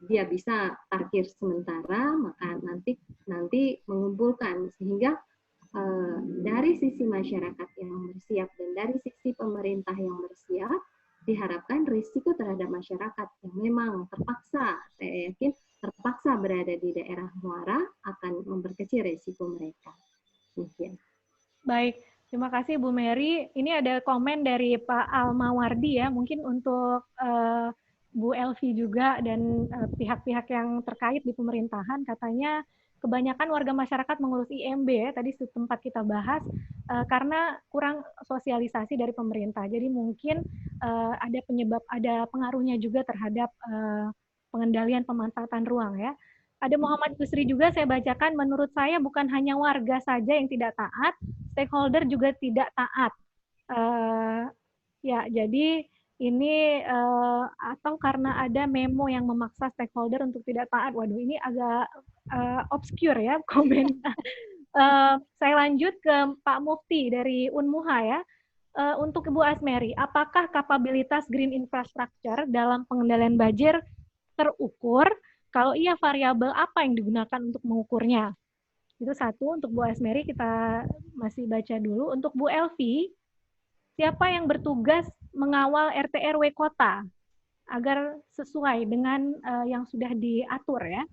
Dia bisa parkir sementara, maka nanti mengumpulkan, sehingga dari sisi masyarakat yang bersiap dan dari sisi pemerintah yang bersiap, diharapkan risiko terhadap masyarakat yang memang terpaksa, saya yakin terpaksa berada di daerah muara akan memperkecil risiko mereka. Mungkin. Baik, terima kasih Bu Mary. Ini ada komen dari Pak Almawardi ya, mungkin untuk Bu Elvi juga dan pihak-pihak yang terkait di pemerintahan. Katanya kebanyakan warga masyarakat mengurus IMB ya, tadi sempat kita bahas, karena kurang sosialisasi dari pemerintah. Jadi mungkin ada pengaruhnya juga terhadap pengendalian pemanfaatan ruang ya. Ada Muhammad Yusri juga saya bacakan, menurut saya bukan hanya warga saja yang tidak taat, stakeholder juga tidak taat. Ya, jadi ini atau karena ada memo yang memaksa stakeholder untuk tidak taat. Waduh, ini agak obscure ya komen. Saya lanjut ke Pak Mufti dari Unmuha ya. Untuk Ibu Asmeri, apakah kapabilitas green infrastructure dalam pengendalian banjir terukur? Kalau iya, variabel apa yang digunakan untuk mengukurnya? Itu satu. Untuk Bu Asmeri kita masih baca dulu. Untuk Bu Elvi, siapa yang bertugas mengawal RT RW kota agar sesuai dengan yang sudah diatur ya?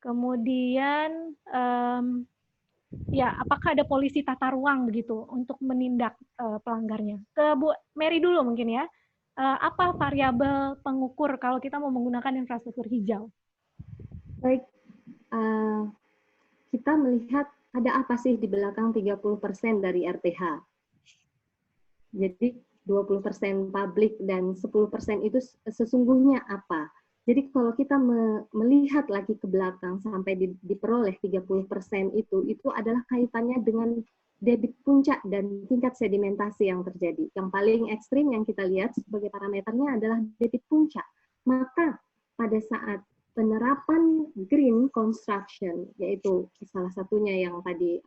Kemudian ya, apakah ada polisi tata ruang begitu untuk menindak pelanggarnya? Ke Bu Mary dulu mungkin ya. Apa variabel pengukur kalau kita mau menggunakan infrastruktur hijau? Baik, kita melihat ada apa sih di belakang 30% dari RTH. Jadi 20% publik dan 10% itu sesungguhnya apa? Jadi kalau kita melihat lagi ke belakang sampai diperoleh 30% itu adalah kaitannya dengan debit puncak dan tingkat sedimentasi yang terjadi. Yang paling ekstrim yang kita lihat sebagai parameternya adalah debit puncak. Maka pada saat penerapan green construction, yaitu salah satunya yang tadi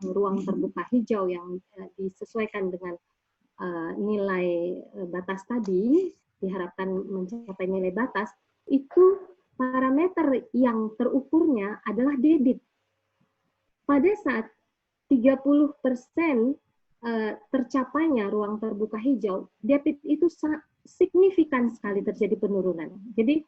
ruang terbuka hijau yang disesuaikan dengan nilai batas tadi, diharapkan mencapai nilai batas, itu parameter yang terukurnya adalah debit. Pada saat 30% tercapainya ruang terbuka hijau, debit itu signifikan sekali terjadi penurunan. Jadi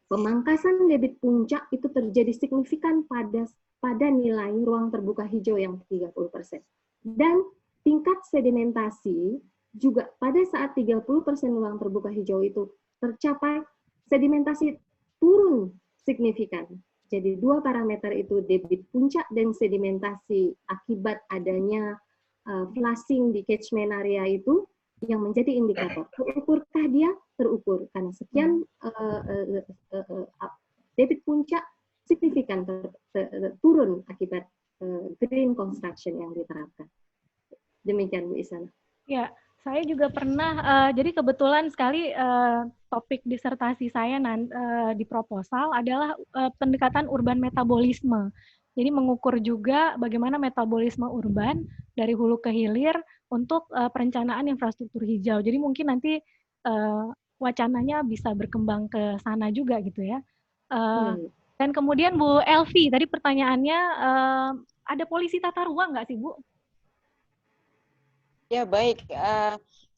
pemangkasan debit puncak itu terjadi signifikan pada nilai ruang terbuka hijau yang 30%. Dan tingkat sedimentasi juga pada saat 30% ruang terbuka hijau itu tercapai, sedimentasi turun signifikan. Jadi dua parameter itu, debit puncak dan sedimentasi akibat adanya flushing di catchment area itu yang menjadi indikator. Terukurkah dia? Terukur. Karena sekian debit puncak signifikan turun akibat green construction yang diterapkan. Demikian Bu Isana. Ya, saya juga pernah, jadi kebetulan sekali topik disertasi saya di proposal adalah pendekatan urban metabolisme. Jadi mengukur juga bagaimana metabolisme urban dari hulu ke hilir untuk perencanaan infrastruktur hijau. Jadi mungkin nanti wacananya bisa berkembang ke sana juga gitu ya. Dan kemudian Bu Elvi, tadi pertanyaannya ada polisi tata ruang nggak sih Bu? Ya baik,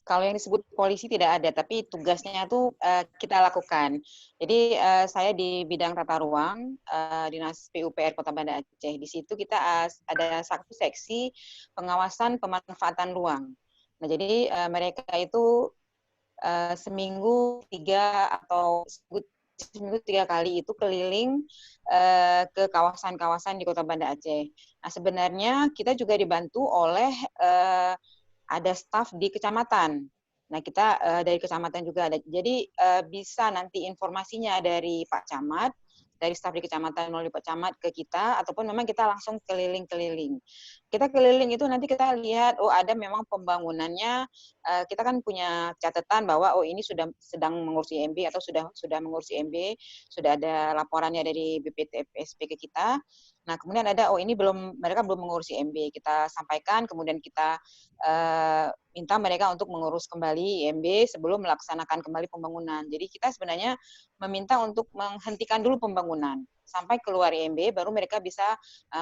kalau yang disebut polisi tidak ada, tapi tugasnya itu kita lakukan. Jadi saya di bidang tata ruang, Dinas PUPR Kota Banda Aceh. Di situ kita ada satu seksi pengawasan pemanfaatan ruang. Nah jadi mereka itu seminggu 3 atau seminggu 3 kali itu keliling ke kawasan-kawasan di Kota Banda Aceh. Nah sebenarnya kita juga dibantu oleh ada staf di kecamatan. Nah, kita dari kecamatan juga ada. Jadi bisa nanti informasinya dari Pak Camat, dari staf di kecamatan melalui Pak Camat ke kita, ataupun memang kita langsung keliling-keliling. Kita keliling itu nanti kita lihat, oh ada memang pembangunannya, kita kan punya catatan bahwa oh ini sedang mengurus IMB atau sudah mengurus IMB, sudah ada laporannya dari BPTPSP ke kita. Nah, kemudian ada, oh ini mereka belum mengurus IMB. Kita sampaikan, kemudian kita minta mereka untuk mengurus kembali IMB sebelum melaksanakan kembali pembangunan. Jadi kita sebenarnya meminta untuk menghentikan dulu pembangunan. Sampai keluar IMB, baru mereka bisa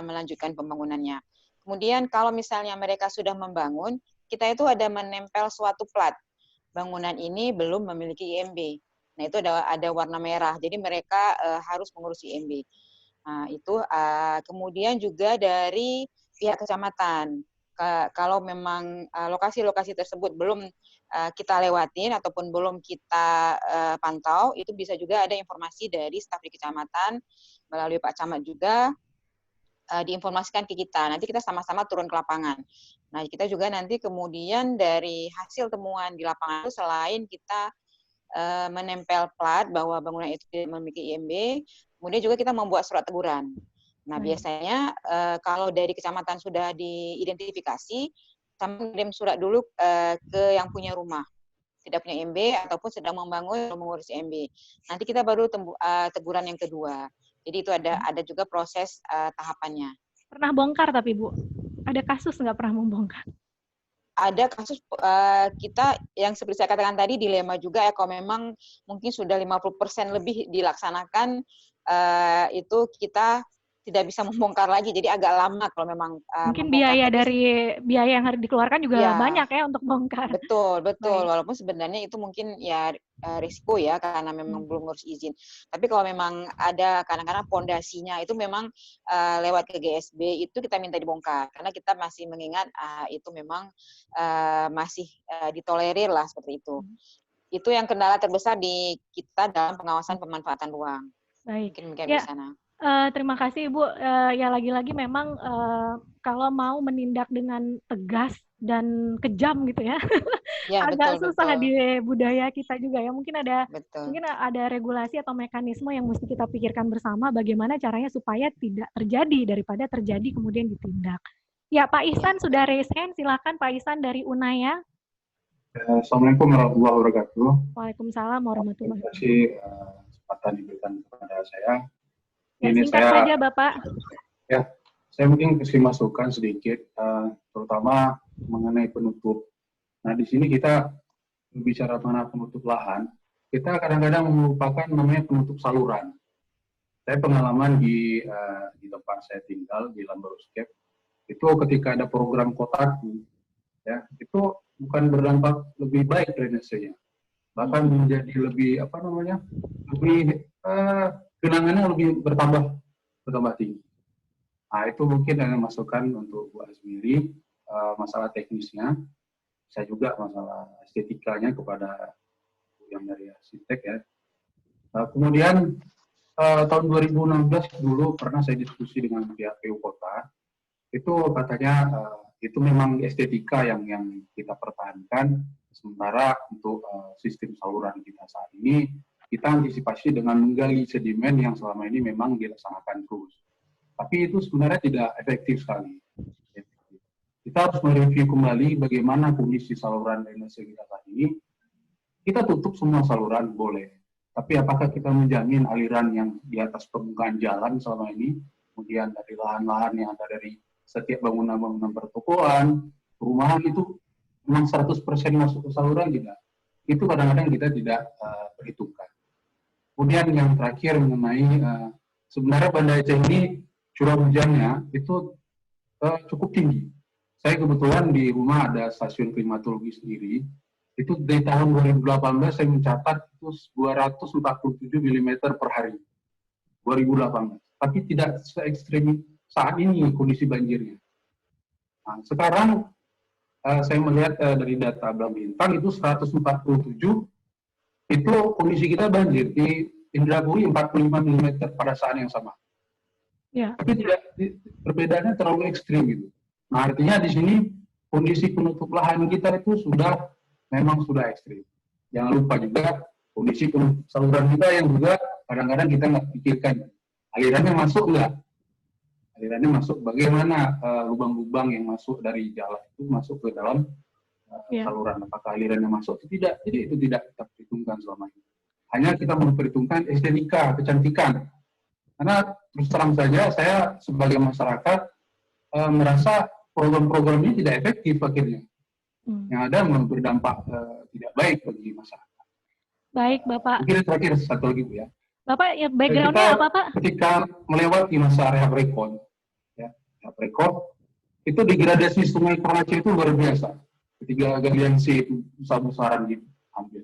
melanjutkan pembangunannya. Kemudian kalau misalnya mereka sudah membangun, kita itu ada menempel suatu plat. Bangunan ini belum memiliki IMB. Nah, itu ada warna merah. Jadi mereka harus mengurus IMB. Nah, itu kemudian juga dari pihak kecamatan. Kalau memang lokasi-lokasi tersebut belum kita lewatin ataupun belum kita pantau, itu bisa juga ada informasi dari staf di kecamatan melalui Pak Camat juga diinformasikan ke kita. Nanti kita sama-sama turun ke lapangan. Nah, kita juga nanti kemudian dari hasil temuan di lapangan itu selain kita menempel plat bahwa bangunan itu tidak memiliki IMB, kemudian juga kita membuat surat teguran. Nah, biasanya kalau dari kecamatan sudah diidentifikasi, kami kirim surat dulu ke yang punya rumah, tidak punya IMB ataupun sedang membangun mengurus IMB. Nanti kita baru teguran yang kedua. Jadi itu ada juga proses tahapannya. Pernah bongkar tapi Bu? Ada kasus nggak pernah membongkar? ada kasus kita yang seperti saya katakan tadi dilema juga ya, kalau memang mungkin sudah 50% lebih dilaksanakan, itu kita tidak bisa membongkar lagi, jadi agak lama kalau memang Mungkin membongkar. biaya yang harus dikeluarkan juga Ya, banyak ya untuk bongkar. betul. Baik. Walaupun sebenarnya itu mungkin ya risiko ya, karena memang belum ngurus izin. Tapi kalau memang ada kadang-kadang pondasinya itu memang lewat ke GSB itu kita minta dibongkar, karena kita masih mengingat itu memang masih ditolerir lah seperti itu. Itu yang kendala terbesar di kita dalam pengawasan pemanfaatan ruang. Baik. Mungkin Ya. di sana. Terima kasih Ibu. Ya lagi-lagi memang kalau mau menindak dengan tegas dan kejam gitu ya, Ya, agak susah betul. di budaya kita juga ya. Mungkin ada Betul. regulasi atau mekanisme yang mesti kita pikirkan bersama bagaimana caranya supaya tidak terjadi, daripada terjadi kemudian ditindak. Ya, Pak Ihsan sudah raise hand. Silakan Pak Ihsan dari Unaya. Assalamualaikum warahmatullahi wabarakatuh. Waalaikumsalam warahmatullahi Terima kasih kesempatan diberikan kepada saya. Ya, singkat saja Bapak. Ya, saya mungkin kasih masukan sedikit, terutama mengenai penutup. Nah, di sini kita bicara mengenai penutup lahan, kita kadang-kadang melupakan namanya penutup saluran. Saya pengalaman di tempat saya tinggal, di Lamberuscape, itu ketika ada program Kotaku, ya, itu bukan berdampak lebih baik drainasenya, bahkan menjadi lebih genangannya lebih bertambah tinggi. Nah, itu mungkin ada masukan untuk Bu Asmiri, masalah teknisnya. Saya juga masalah estetikanya kepada yang dari arsitek ya. Kemudian tahun 2016 dulu pernah saya diskusi dengan pihak PU Kota. Itu katanya itu memang estetika yang kita pertahankan, sementara untuk sistem saluran kita saat ini kita antisipasi dengan menggali sedimen yang selama ini memang dilaksanakan terus. Tapi itu sebenarnya tidak efektif sekali. Kita harus mereview kembali bagaimana kondisi saluran drainase kita saat ini. Kita tutup semua saluran, boleh. Tapi apakah kita menjamin aliran yang di atas permukaan jalan selama ini, kemudian dari lahan-lahan yang ada dari setiap bangunan-bangunan pertokoan, perumahan itu memang 100% masuk ke saluran tidak? Itu kadang-kadang kita tidak perhitungkan. Kemudian yang terakhir mengenai sebenarnya Banda Aceh ini curah hujannya itu cukup tinggi. Saya kebetulan di rumah ada stasiun klimatologi sendiri. Itu dari tahun 2018 saya mencatat itu 247 mm per hari. 2018. Tapi tidak se-ekstrim saat ini kondisi banjirnya. Nah, sekarang saya melihat dari data Belang Bintang itu 147 itu kondisi kita banjir, di Indrapuri 45 mm pada saat yang sama. Ya. Tapi tidak, perbedaannya terlalu ekstrim gitu. Nah, artinya di sini kondisi penutup lahan kita itu memang sudah ekstrim. Jangan lupa juga kondisi penutup saluran kita yang juga kadang-kadang kita nggak pikirkan. Alirannya masuk nggak? Alirannya masuk, bagaimana lubang-lubang yang masuk dari jalan itu masuk ke dalam saluran, apakah alirannya masuk atau tidak. Jadi itu tidak kita perhitungkan selama ini. Hanya kita memperhitungkan estetika, kecantikan. Karena terus terang saja saya sebagai masyarakat merasa program-program ini tidak efektif akhirnya. Yang ada berdampak tidak baik bagi masyarakat. Baik, Bapak. Mungkin terakhir satu lagi Bu ya. Bapak, ya background-nya apa, Pak? Ketika melewati masa rehab rekon, itu degradasi Sungai Karaci itu luar biasa. Ketika galian C itu besar-besaran diambil.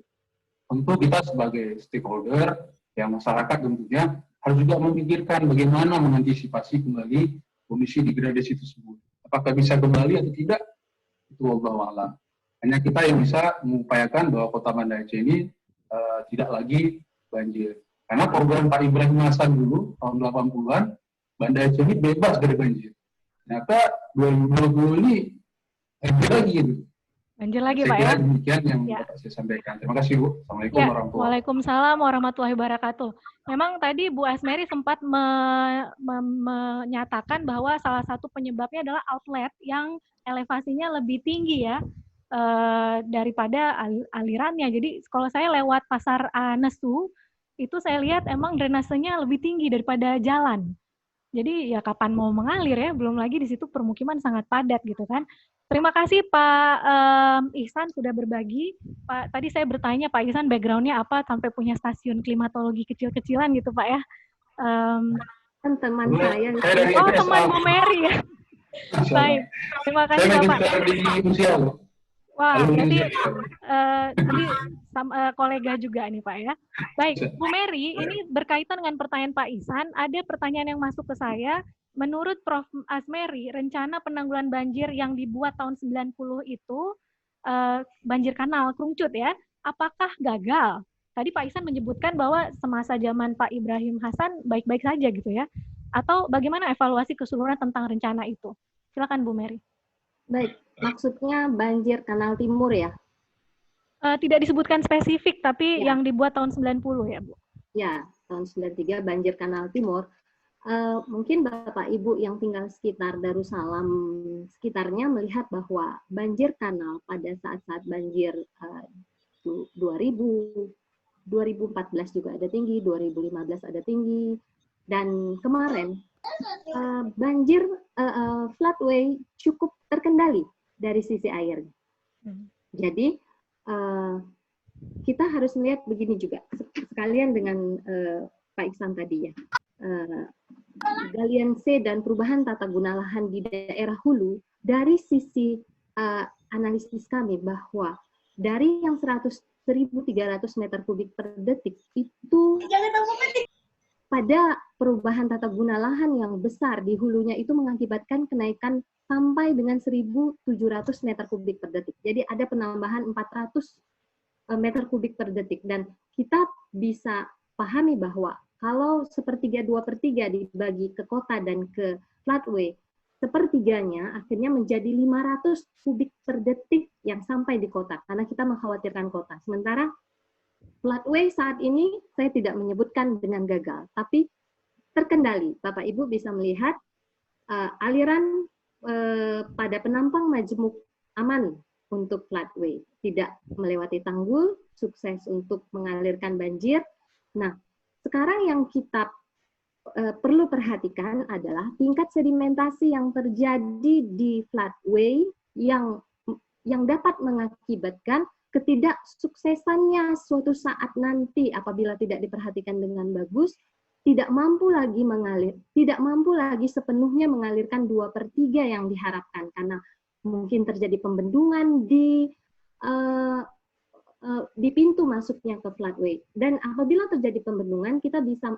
Tentu kita sebagai stakeholder, yang masyarakat tentunya harus juga memikirkan bagaimana mengantisipasi kembali kondisi degradasi tersebut. Apakah bisa kembali atau tidak? Itu wallahu a'lam. Hanya kita yang bisa mengupayakan bahwa Kota Banda Aceh ini tidak lagi banjir. Karena program Pak Ibrahim Hasan dulu, tahun 80-an, Banda Aceh ini bebas dari banjir. Ternyata 2020 ini banjir lagi gitu. Banjir lagi Pak ya. Demikian yang dapat saya sampaikan. Terima kasih Bu. Assalamualaikum warahmatullahi wabarakatuh. Waalaikumsalam warahmatullahi wabarakatuh. Memang tadi Bu Asmeri sempat menyatakan bahwa salah satu penyebabnya adalah outlet yang elevasinya lebih tinggi ya daripada alirannya. Jadi kalau saya lewat Pasar Nesu, itu saya lihat emang drainasenya lebih tinggi daripada jalan. Jadi ya kapan mau mengalir ya, belum lagi di situ permukiman sangat padat gitu kan. Terima kasih Pak Ihsan sudah berbagi. Pak, tadi saya bertanya Pak Ihsan background-nya apa sampai punya stasiun klimatologi kecil-kecilan gitu Pak ya. Kan teman saya. Oh, teman Bu Mary ya. Baik, terima kasih Bapak. Wah, berarti kolega juga nih Pak ya. Baik, Bu Mary, ini berkaitan dengan pertanyaan Pak Ihsan. Ada pertanyaan yang masuk ke saya. Menurut Prof. Asmeri, rencana penanggulangan banjir yang dibuat tahun 90 itu, banjir kanal Krungcut ya, apakah gagal? Tadi Pak Ihsan menyebutkan bahwa semasa zaman Pak Ibrahim Hasan baik-baik saja gitu ya. Atau bagaimana evaluasi keseluruhan tentang rencana itu? Silakan Bu Mary. Baik, maksudnya banjir Kanal Timur ya? Tidak disebutkan spesifik, tapi yang dibuat tahun 90 ya Bu? Ya, tahun 93 banjir Kanal Timur. Mungkin Bapak Ibu yang tinggal sekitar Darussalam sekitarnya melihat bahwa banjir kanal pada saat-saat banjir 2000, 2014 juga ada tinggi, 2015 ada tinggi, dan kemarin banjir floodway cukup terkendali dari sisi air. Jadi kita harus melihat begini juga, sekalian dengan Pak Ihsan tadi ya. Galian C dan perubahan tata guna lahan di daerah hulu, dari sisi analisis kami bahwa dari yang 1.300 meter kubik per detik itu pada perubahan tata guna lahan yang besar di hulunya itu mengakibatkan kenaikan sampai dengan 1.700 meter kubik per detik. Jadi ada penambahan 400 meter kubik per detik, dan kita bisa pahami bahwa kalau 1/3 dibagi ke kota dan ke floodway, 1/3-nya akhirnya menjadi 500 kubik per detik yang sampai di kota, karena kita mengkhawatirkan kota. Sementara floodway saat ini saya tidak menyebutkan dengan gagal, tapi terkendali. Bapak Ibu bisa melihat aliran pada penampang majemuk aman untuk floodway, tidak melewati tanggul, sukses untuk mengalirkan banjir. Nah, sekarang yang kita perlu perhatikan adalah tingkat sedimentasi yang terjadi di floodway yang dapat mengakibatkan ketidaksuksesannya suatu saat nanti apabila tidak diperhatikan dengan bagus, tidak mampu lagi sepenuhnya mengalirkan 2/3 yang diharapkan, karena mungkin terjadi pembendungan di pintu masuknya ke floodway. Dan apabila terjadi pembendungan, kita bisa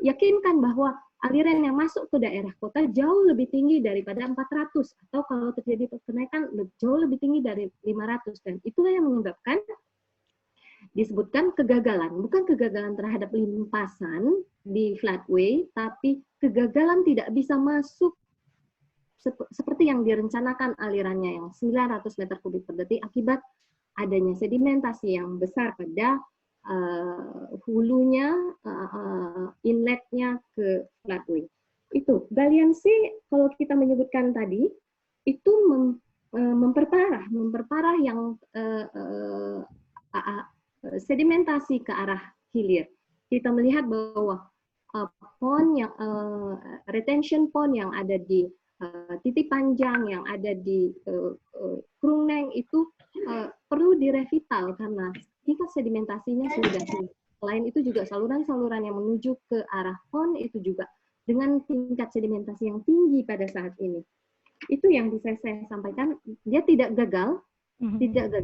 meyakinkan bahwa aliran yang masuk ke daerah kota jauh lebih tinggi daripada 400, atau kalau terjadi kenaikan jauh lebih tinggi dari 500. Dan itulah yang menyebabkan disebutkan kegagalan, bukan kegagalan terhadap limpasan di floodway, tapi kegagalan tidak bisa masuk seperti yang direncanakan alirannya yang 900 meter kubik per detik akibat adanya sedimentasi yang besar pada hulunya, inletnya ke floodway. Itu galian C, kalau kita menyebutkan tadi, itu memperparah yang sedimentasi ke arah hilir. Kita melihat bahwa pond yang retention pond yang ada di titik panjang, yang ada di Krungeng itu perlu direvital karena tingkat sedimentasinya sudah tinggi. Selain itu juga saluran-saluran yang menuju ke arah pond itu juga dengan tingkat sedimentasi yang tinggi pada saat ini. Itu yang bisa saya sampaikan. Dia tidak gagal, tidak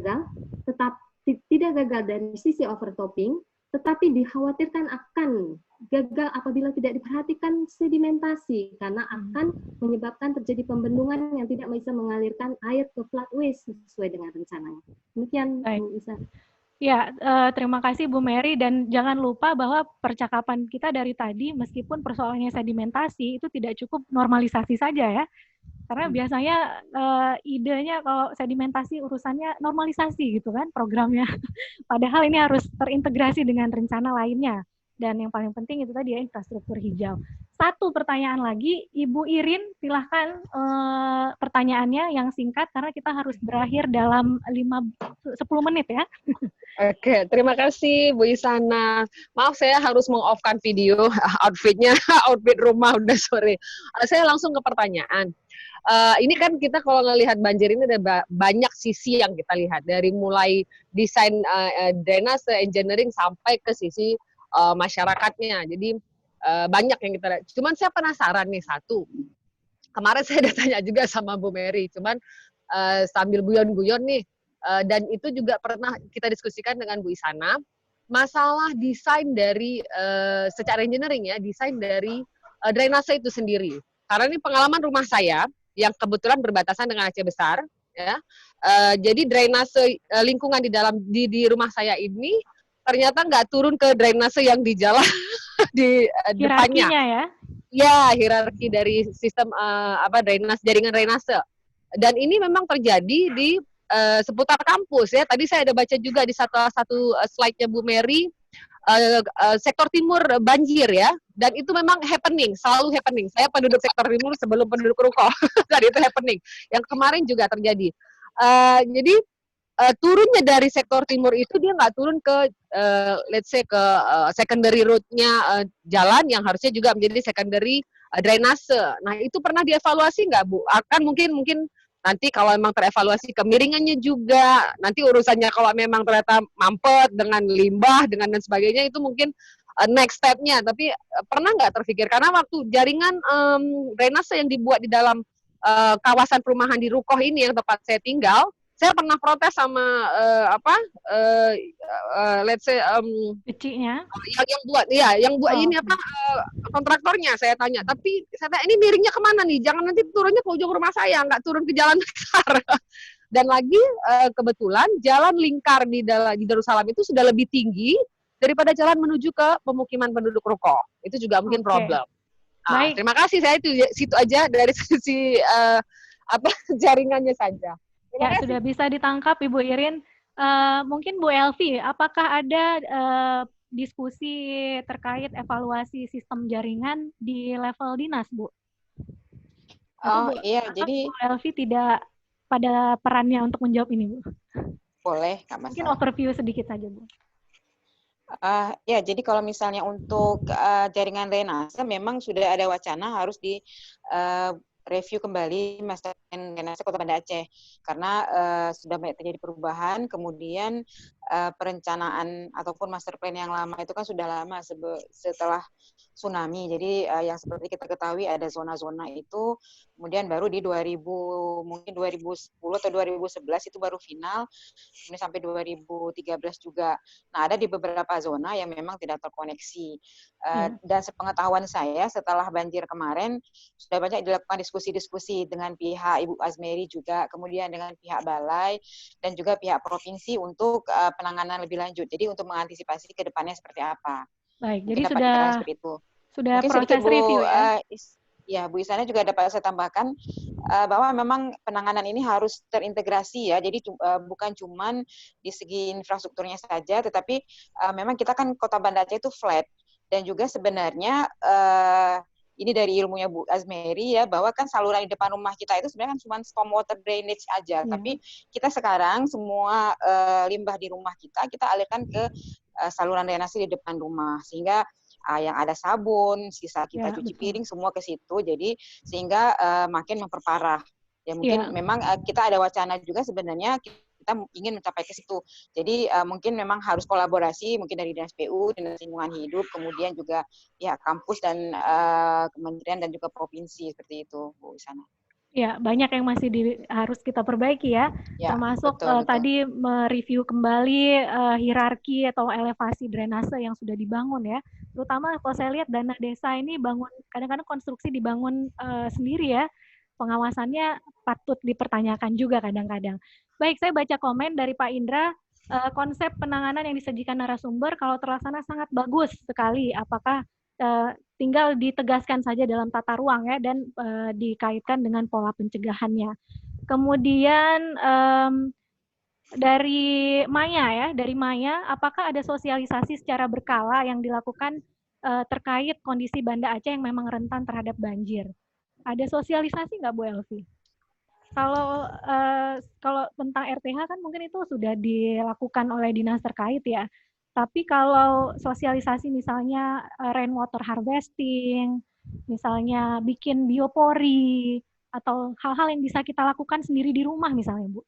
gagal dari sisi overtopping, tetapi dikhawatirkan akan gagal apabila tidak diperhatikan sedimentasi, karena akan menyebabkan terjadi pembendungan yang tidak bisa mengalirkan air ke floodway sesuai dengan rencananya. Demikian, Bu Isa. Ya, terima kasih Bu Mary, dan jangan lupa bahwa percakapan kita dari tadi, meskipun persoalannya sedimentasi, itu tidak cukup normalisasi saja ya. Karena biasanya idenya kalau sedimentasi urusannya normalisasi gitu kan programnya. Padahal ini harus terintegrasi dengan rencana lainnya. Dan yang paling penting itu tadi ya, infrastruktur hijau. Satu pertanyaan lagi, Ibu Irin, silahkan pertanyaannya yang singkat karena kita harus berakhir dalam 10 menit ya. Oke, terima kasih Bu Isana. Maaf saya harus meng-off-kan video outfitnya, outfit rumah udah sore. Saya langsung ke pertanyaan. Ini kan kita kalau ngelihat banjir ini ada banyak sisi yang kita lihat, dari mulai desain drainase, engineering sampai ke sisi masyarakatnya. Jadi banyak yang kita lihat. Cuman saya penasaran nih satu. Kemarin saya udah tanya juga sama Bu Mary, cuman sambil guyon-guyon nih, dan itu juga pernah kita diskusikan dengan Bu Isana, masalah desain dari secara engineering ya, desain dari drainase itu sendiri. Karena ini pengalaman rumah saya yang kebetulan berbatasan dengan Aceh Besar, ya. Jadi drainase lingkungan di rumah saya ini ternyata nggak turun ke drainase yang di jalan di depannya. Ya. Ya, hierarki dari sistem drainase, jaringan drainase. Dan ini memang terjadi di seputar kampus ya. Tadi saya ada baca juga di satu slide-nya Bu Mary, sektor timur banjir ya. Dan itu memang happening, selalu happening. Saya penduduk sektor timur sebelum penduduk Ruko. Dan itu happening. Yang kemarin juga terjadi. Jadi turunnya dari sektor timur itu dia nggak turun ke let's say ke secondary road-nya jalan yang harusnya juga menjadi secondary drainase. Nah, itu pernah dievaluasi nggak, Bu? Akan mungkin nanti kalau memang terevaluasi kemiringannya juga, nanti urusannya kalau memang ternyata mampet dengan limbah dengan dan sebagainya itu mungkin next step-nya. Tapi pernah nggak terpikir, karena waktu jaringan drainase yang dibuat di dalam kawasan perumahan di Rukoh ini yang tempat saya tinggal, saya pernah protes sama let's say kecilnya yang buat ini kontraktornya. Saya tanya, tapi saya tanya, ini miringnya kemana nih? Jangan nanti turunnya ke ujung rumah saya, nggak turun ke jalan besar. Dan lagi kebetulan jalan lingkar di Darussalam itu sudah lebih tinggi daripada jalan menuju ke pemukiman penduduk Ruko. Itu juga mungkin problem. Baik. Terima kasih, saya situ aja dari sisi jaringannya saja. Ya, sudah bisa ditangkap Ibu Irin. Mungkin Bu Elvi, apakah ada diskusi terkait evaluasi sistem jaringan di level dinas, Bu? Iya, jadi Bu Elvi tidak pada perannya untuk menjawab ini, Bu. Boleh, nggak masalah. Mungkin overview sedikit saja, Bu. Ya, jadi kalau misalnya untuk jaringan drainase memang sudah ada wacana harus di review kembali master plan drainase Kota Banda Aceh, karena sudah banyak terjadi perubahan. Kemudian perencanaan ataupun master plan yang lama itu kan sudah lama setelah tsunami. Jadi yang seperti kita ketahui ada zona-zona itu, kemudian baru di 2010 atau 2011 itu baru final, kemudian sampai 2013 juga. Nah, ada di beberapa zona yang memang tidak terkoneksi. Dan sepengetahuan saya setelah banjir kemarin sudah banyak dilakukan diskusi-diskusi dengan pihak Ibu Asmeri juga, kemudian dengan pihak balai dan juga pihak provinsi untuk penanganan lebih lanjut. Jadi untuk mengantisipasi ke depannya seperti apa. Baik, mungkin jadi sudah mungkin proses review ya. Ya, Bu Isana juga dapat saya tambahkan bahwa memang penanganan ini harus terintegrasi ya. Jadi bukan cuman di segi infrastrukturnya saja, tetapi memang kita kan Kota Banda Aceh itu flat. Dan juga sebenarnya ini dari ilmunya Bu Asmeri ya, bahwa kan saluran di depan rumah kita itu sebenarnya kan cuma storm water drainage aja. Tapi kita sekarang semua limbah di rumah kita alirkan ke saluran drainase di depan rumah, sehingga yang ada sabun, sisa kita cuci piring semua ke situ. Jadi sehingga makin memperparah. Ya mungkin memang kita ada wacana juga sebenarnya kita ingin mencapai ke situ. Jadi mungkin memang harus kolaborasi mungkin dari Dinas PU, Dinas Lingkungan Hidup, kemudian juga ya kampus dan kementerian dan juga provinsi seperti itu, Bu Isana. Ya, banyak yang masih harus kita perbaiki ya, termasuk betul. Tadi mereview kembali hierarki atau elevasi drainase yang sudah dibangun ya. Terutama kalau saya lihat dana desa ini kadang-kadang konstruksi dibangun sendiri ya. Pengawasannya patut dipertanyakan juga kadang-kadang. Baik, saya baca komen dari Pak Indra, konsep penanganan yang disajikan narasumber kalau terlaksana sangat bagus sekali. Apakah tinggal ditegaskan saja dalam tata ruang ya, dan dikaitkan dengan pola pencegahannya. Kemudian dari Maya, apakah ada sosialisasi secara berkala yang dilakukan terkait kondisi Banda Aceh yang memang rentan terhadap banjir? Ada sosialisasi nggak, Bu Elvi? Kalau tentang RTH kan mungkin itu sudah dilakukan oleh dinas terkait ya. Tapi kalau sosialisasi misalnya rainwater harvesting, misalnya bikin biopori, atau hal-hal yang bisa kita lakukan sendiri di rumah misalnya, Bu?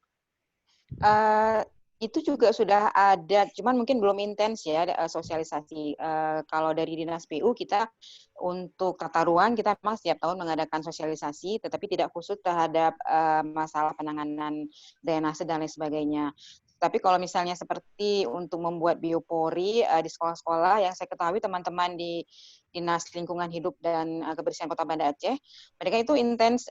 Itu juga sudah ada, cuman mungkin belum intens ya sosialisasi. Kalau dari Dinas PU kita untuk tata ruang kita memang setiap tahun mengadakan sosialisasi, tetapi tidak khusus terhadap masalah penanganan drainase dan lain sebagainya. Tapi kalau misalnya seperti untuk membuat biopori di sekolah-sekolah, yang saya ketahui teman-teman di Dinas Lingkungan Hidup dan Kebersihan Kota Banda Aceh, mereka itu intens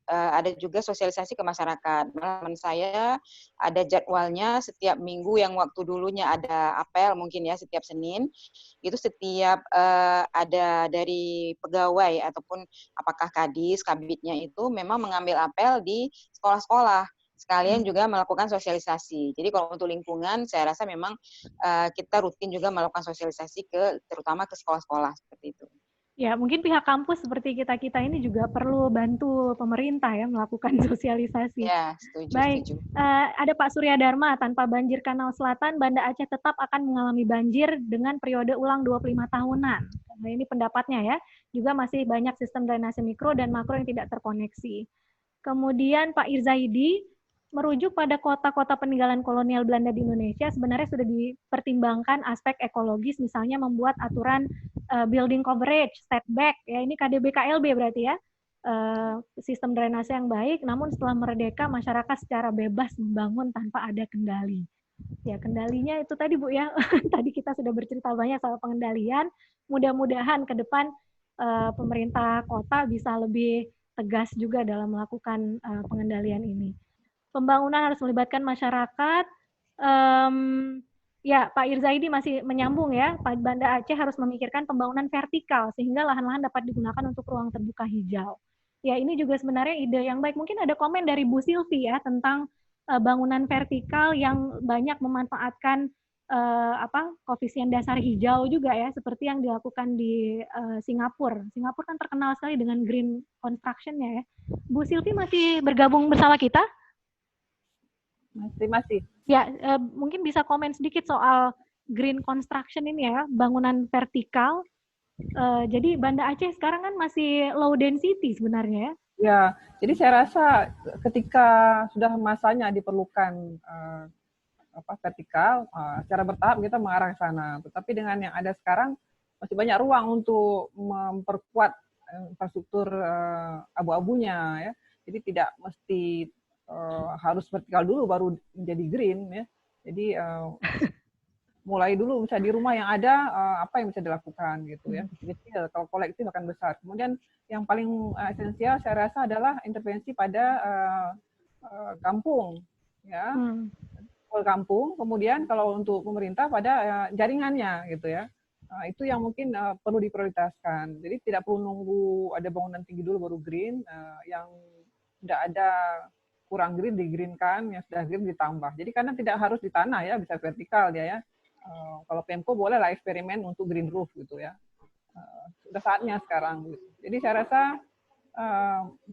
ada juga sosialisasi ke masyarakat. Teman saya ada jadwalnya setiap minggu yang waktu dulunya ada apel mungkin ya setiap Senin, itu setiap ada dari pegawai ataupun apakah kadis, kabitnya itu memang mengambil apel di sekolah-sekolah. Sekalian juga melakukan sosialisasi. Jadi kalau untuk lingkungan, saya rasa memang kita rutin juga melakukan sosialisasi terutama ke sekolah-sekolah seperti itu. Ya, mungkin pihak kampus seperti kita-kita ini juga perlu bantu pemerintah ya melakukan sosialisasi. Ya, setuju. Baik, setuju. Ada Pak Surya Dharma, tanpa banjir Kanal Selatan, Banda Aceh tetap akan mengalami banjir dengan periode ulang 25 tahunan. Nah, ini pendapatnya ya. Juga masih banyak sistem drainase mikro dan makro yang tidak terkoneksi. Kemudian Pak Irzaidi, merujuk pada kota-kota peninggalan kolonial Belanda di Indonesia, sebenarnya sudah dipertimbangkan aspek ekologis, misalnya membuat aturan building coverage, setback, ya ini KDB-KLB berarti ya, sistem drainase yang baik, namun setelah merdeka, masyarakat secara bebas membangun tanpa ada kendali. Ya, kendalinya itu tadi Bu ya, tadi kita sudah bercerita banyak soal pengendalian, mudah-mudahan ke depan pemerintah kota bisa lebih tegas juga dalam melakukan pengendalian ini. Pembangunan harus melibatkan masyarakat. Ya, Pak Irzaidi masih menyambung ya, Pak Banda Aceh harus memikirkan pembangunan vertikal sehingga lahan-lahan dapat digunakan untuk ruang terbuka hijau. Ya, ini juga sebenarnya ide yang baik. Mungkin ada komen dari Bu Silvi ya tentang bangunan vertikal yang banyak memanfaatkan koefisien dasar hijau juga ya, seperti yang dilakukan di Singapura. Singapura kan terkenal sekali dengan green construction-nya ya. Bu Silvi masih bergabung bersama kita? Masih. Ya, mungkin bisa komen sedikit soal green construction ini ya, bangunan vertikal. Jadi Banda Aceh sekarang kan masih low density sebenarnya ya. Ya, jadi saya rasa ketika sudah masanya diperlukan vertikal, secara bertahap kita mengarah ke sana. Tetapi dengan yang ada sekarang masih banyak ruang untuk memperkuat infrastruktur abu-abunya ya. Jadi tidak mesti harus vertikal dulu baru menjadi green ya. Jadi mulai dulu misalnya di rumah yang ada apa yang bisa dilakukan gitu ya. Kecil, kalau kolektif akan besar. Kemudian yang paling esensial saya rasa adalah intervensi pada kampung ya. Kampung, kemudian kalau untuk pemerintah pada jaringannya gitu ya. Itu yang mungkin perlu diprioritaskan. Jadi tidak perlu nunggu ada bangunan tinggi dulu baru green, yang tidak ada kurang green di-greenkan, yang sudah green ditambah. Jadi karena tidak harus di tanah ya, bisa vertikal dia ya. Kalau Pemko boleh lah eksperimen untuk green roof gitu ya. Sudah saatnya sekarang. Gitu. Jadi saya rasa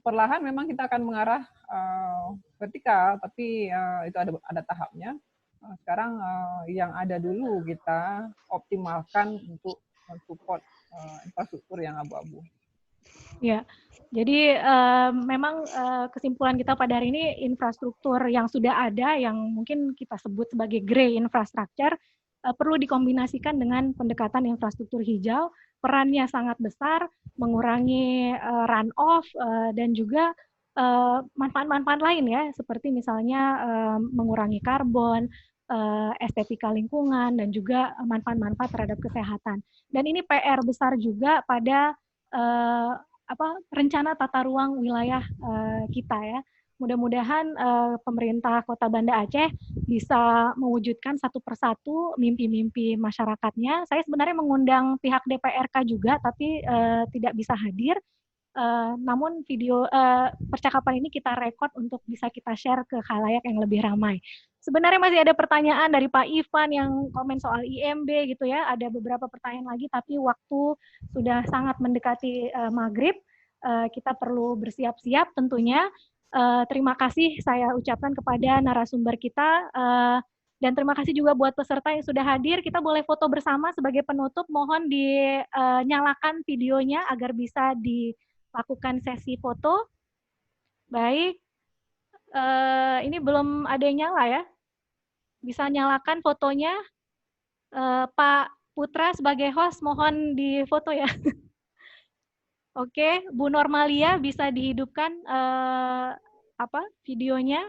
perlahan memang kita akan mengarah vertikal, tapi itu ada tahapnya. Sekarang yang ada dulu kita optimalkan untuk support infrastruktur yang abu-abu. Ya, jadi memang kesimpulan kita pada hari ini infrastruktur yang sudah ada, yang mungkin kita sebut sebagai grey infrastructure, perlu dikombinasikan dengan pendekatan infrastruktur hijau. Perannya sangat besar, mengurangi runoff dan juga manfaat-manfaat lain ya, seperti misalnya mengurangi karbon, estetika lingkungan, dan juga manfaat-manfaat terhadap kesehatan. Dan ini PR besar juga pada rencana tata ruang wilayah kita ya. Mudah-mudahan pemerintah Kota Banda Aceh bisa mewujudkan satu persatu mimpi-mimpi masyarakatnya. Saya sebenarnya mengundang pihak DPRK juga, tapi tidak bisa hadir. Namun video percakapan ini kita rekod untuk bisa kita share ke khalayak yang lebih ramai. Sebenarnya masih ada pertanyaan dari Pak Ivan yang komen soal IMB gitu ya. Ada beberapa pertanyaan lagi, tapi waktu sudah sangat mendekati maghrib. Kita perlu bersiap-siap tentunya. Terima kasih saya ucapkan kepada narasumber kita. Dan terima kasih juga buat peserta yang sudah hadir. Kita boleh foto bersama sebagai penutup. Mohon dinyalakan videonya agar bisa dilakukan sesi foto. Baik. Ini belum ada yang nyala ya. Bisa nyalakan fotonya. Pak Putra sebagai host mohon difoto ya. Oke, Bu Normalia bisa dihidupkan videonya.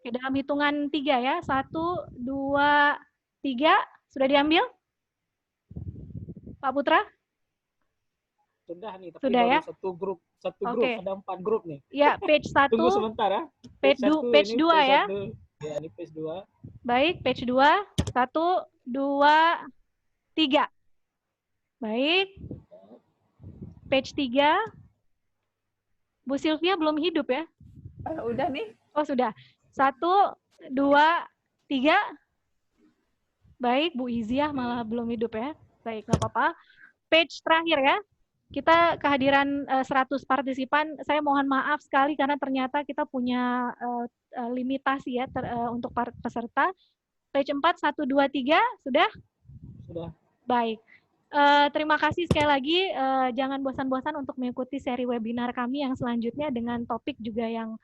Oke, dalam hitungan 3 ya. 1, 2, 3. Sudah diambil? Pak Putra? Sudah nih, tapi Sudah baru ya? satu grup, Oke. ada 4 grup nih. Ya, page 1. Tunggu sebentar ya. Page 2 ya. Ya, ini page 2. Baik, page 2. 1, 2, 3. Baik. Page 3. Bu Sylvia belum hidup ya? Udah nih. Oh, sudah. 1, 2, 3. Baik, Bu Iziah malah belum hidup ya. Baik, nggak apa-apa. Page terakhir ya. Kita kehadiran 100 partisipan. Saya mohon maaf sekali karena ternyata kita punya limitasi ya untuk peserta. Page 4, 1, 2, 3. Sudah? Sudah. Baik. Terima kasih sekali lagi. Jangan bosan-bosan untuk mengikuti seri webinar kami yang selanjutnya dengan topik juga yang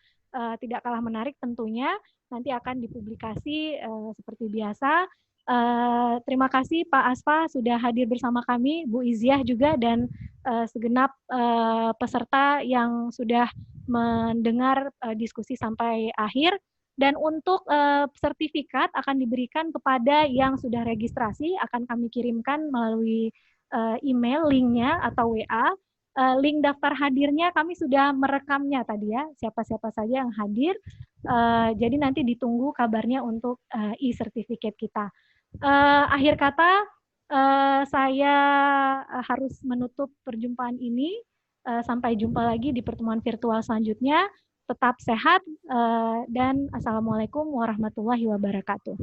tidak kalah menarik tentunya. Nanti akan dipublikasi seperti biasa. Terima kasih Pak Asfa sudah hadir bersama kami, Bu Iziah juga, dan segenap peserta yang sudah mendengar diskusi sampai akhir. Dan untuk sertifikat akan diberikan kepada yang sudah registrasi, akan kami kirimkan melalui email, linknya atau WA. Link daftar hadirnya kami sudah merekamnya tadi ya, siapa-siapa saja yang hadir. Jadi nanti ditunggu kabarnya untuk e-certificate kita. Akhir kata, saya harus menutup perjumpaan ini. Sampai jumpa lagi di pertemuan virtual selanjutnya. Tetap sehat dan assalamualaikum warahmatullahi wabarakatuh.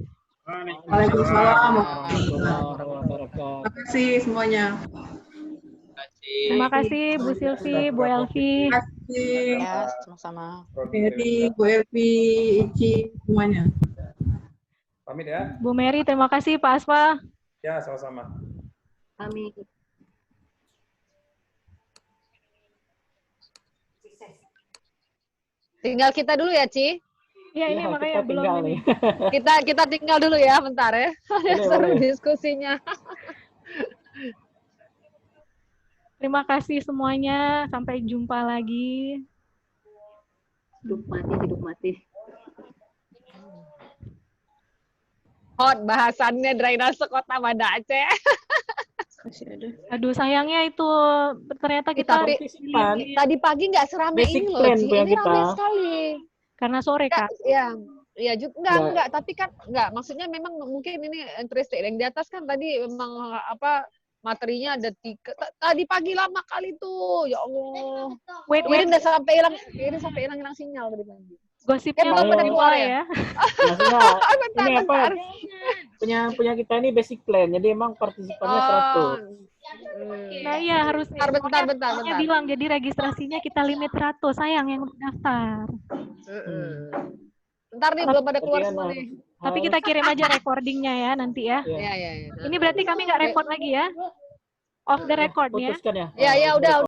Waalaikumsalam. Terima kasih semuanya. Terima kasih Bu Silvi, Bu Elvi. Terima kasih. Ya, sama-sama. Mary, Bu Elvi, Ici, semuanya. Pamit ya. Bu Mary, terima kasih. Pak Asfa. Ya, sama-sama. Pamit. Tinggal kita dulu ya, Ci. Iya, ini makanya belum ini. Kita tinggal dulu ya, bentar ya. Seru diskusinya. Terima kasih semuanya. Sampai jumpa lagi. Hidup mati, hidup mati. Hot bahasannya drainase Kota Banda Aceh. Aduh, sayangnya itu ternyata kita tadi pagi nggak serame ini loh, Ci. Ini ramai sekali. Karena sore, Kak. Iya, enggak, tapi kan enggak, maksudnya memang mungkin ini interesting. Yang di atas kan tadi memang materinya ada 3. Tadi pagi lama kali tuh. Ya Allah. Wait. Ini udah sampai hilang sinyal tadi pagi. Gosipnya belum pada keluar ya. Maksudnya ini apa? Punya kita ini basic plan. Jadi emang partisipannya 100. Nah iya harus bentar. bilang jadi registrasinya kita limit 100, sayang yang daftar. Bentar nih belum pada keluar semua nih. Tapi kita kirim aja recordingnya ya nanti ya. Iya. Ini berarti kami nggak record lagi ya? Off the record ya? Putuskan ya. Ya udah.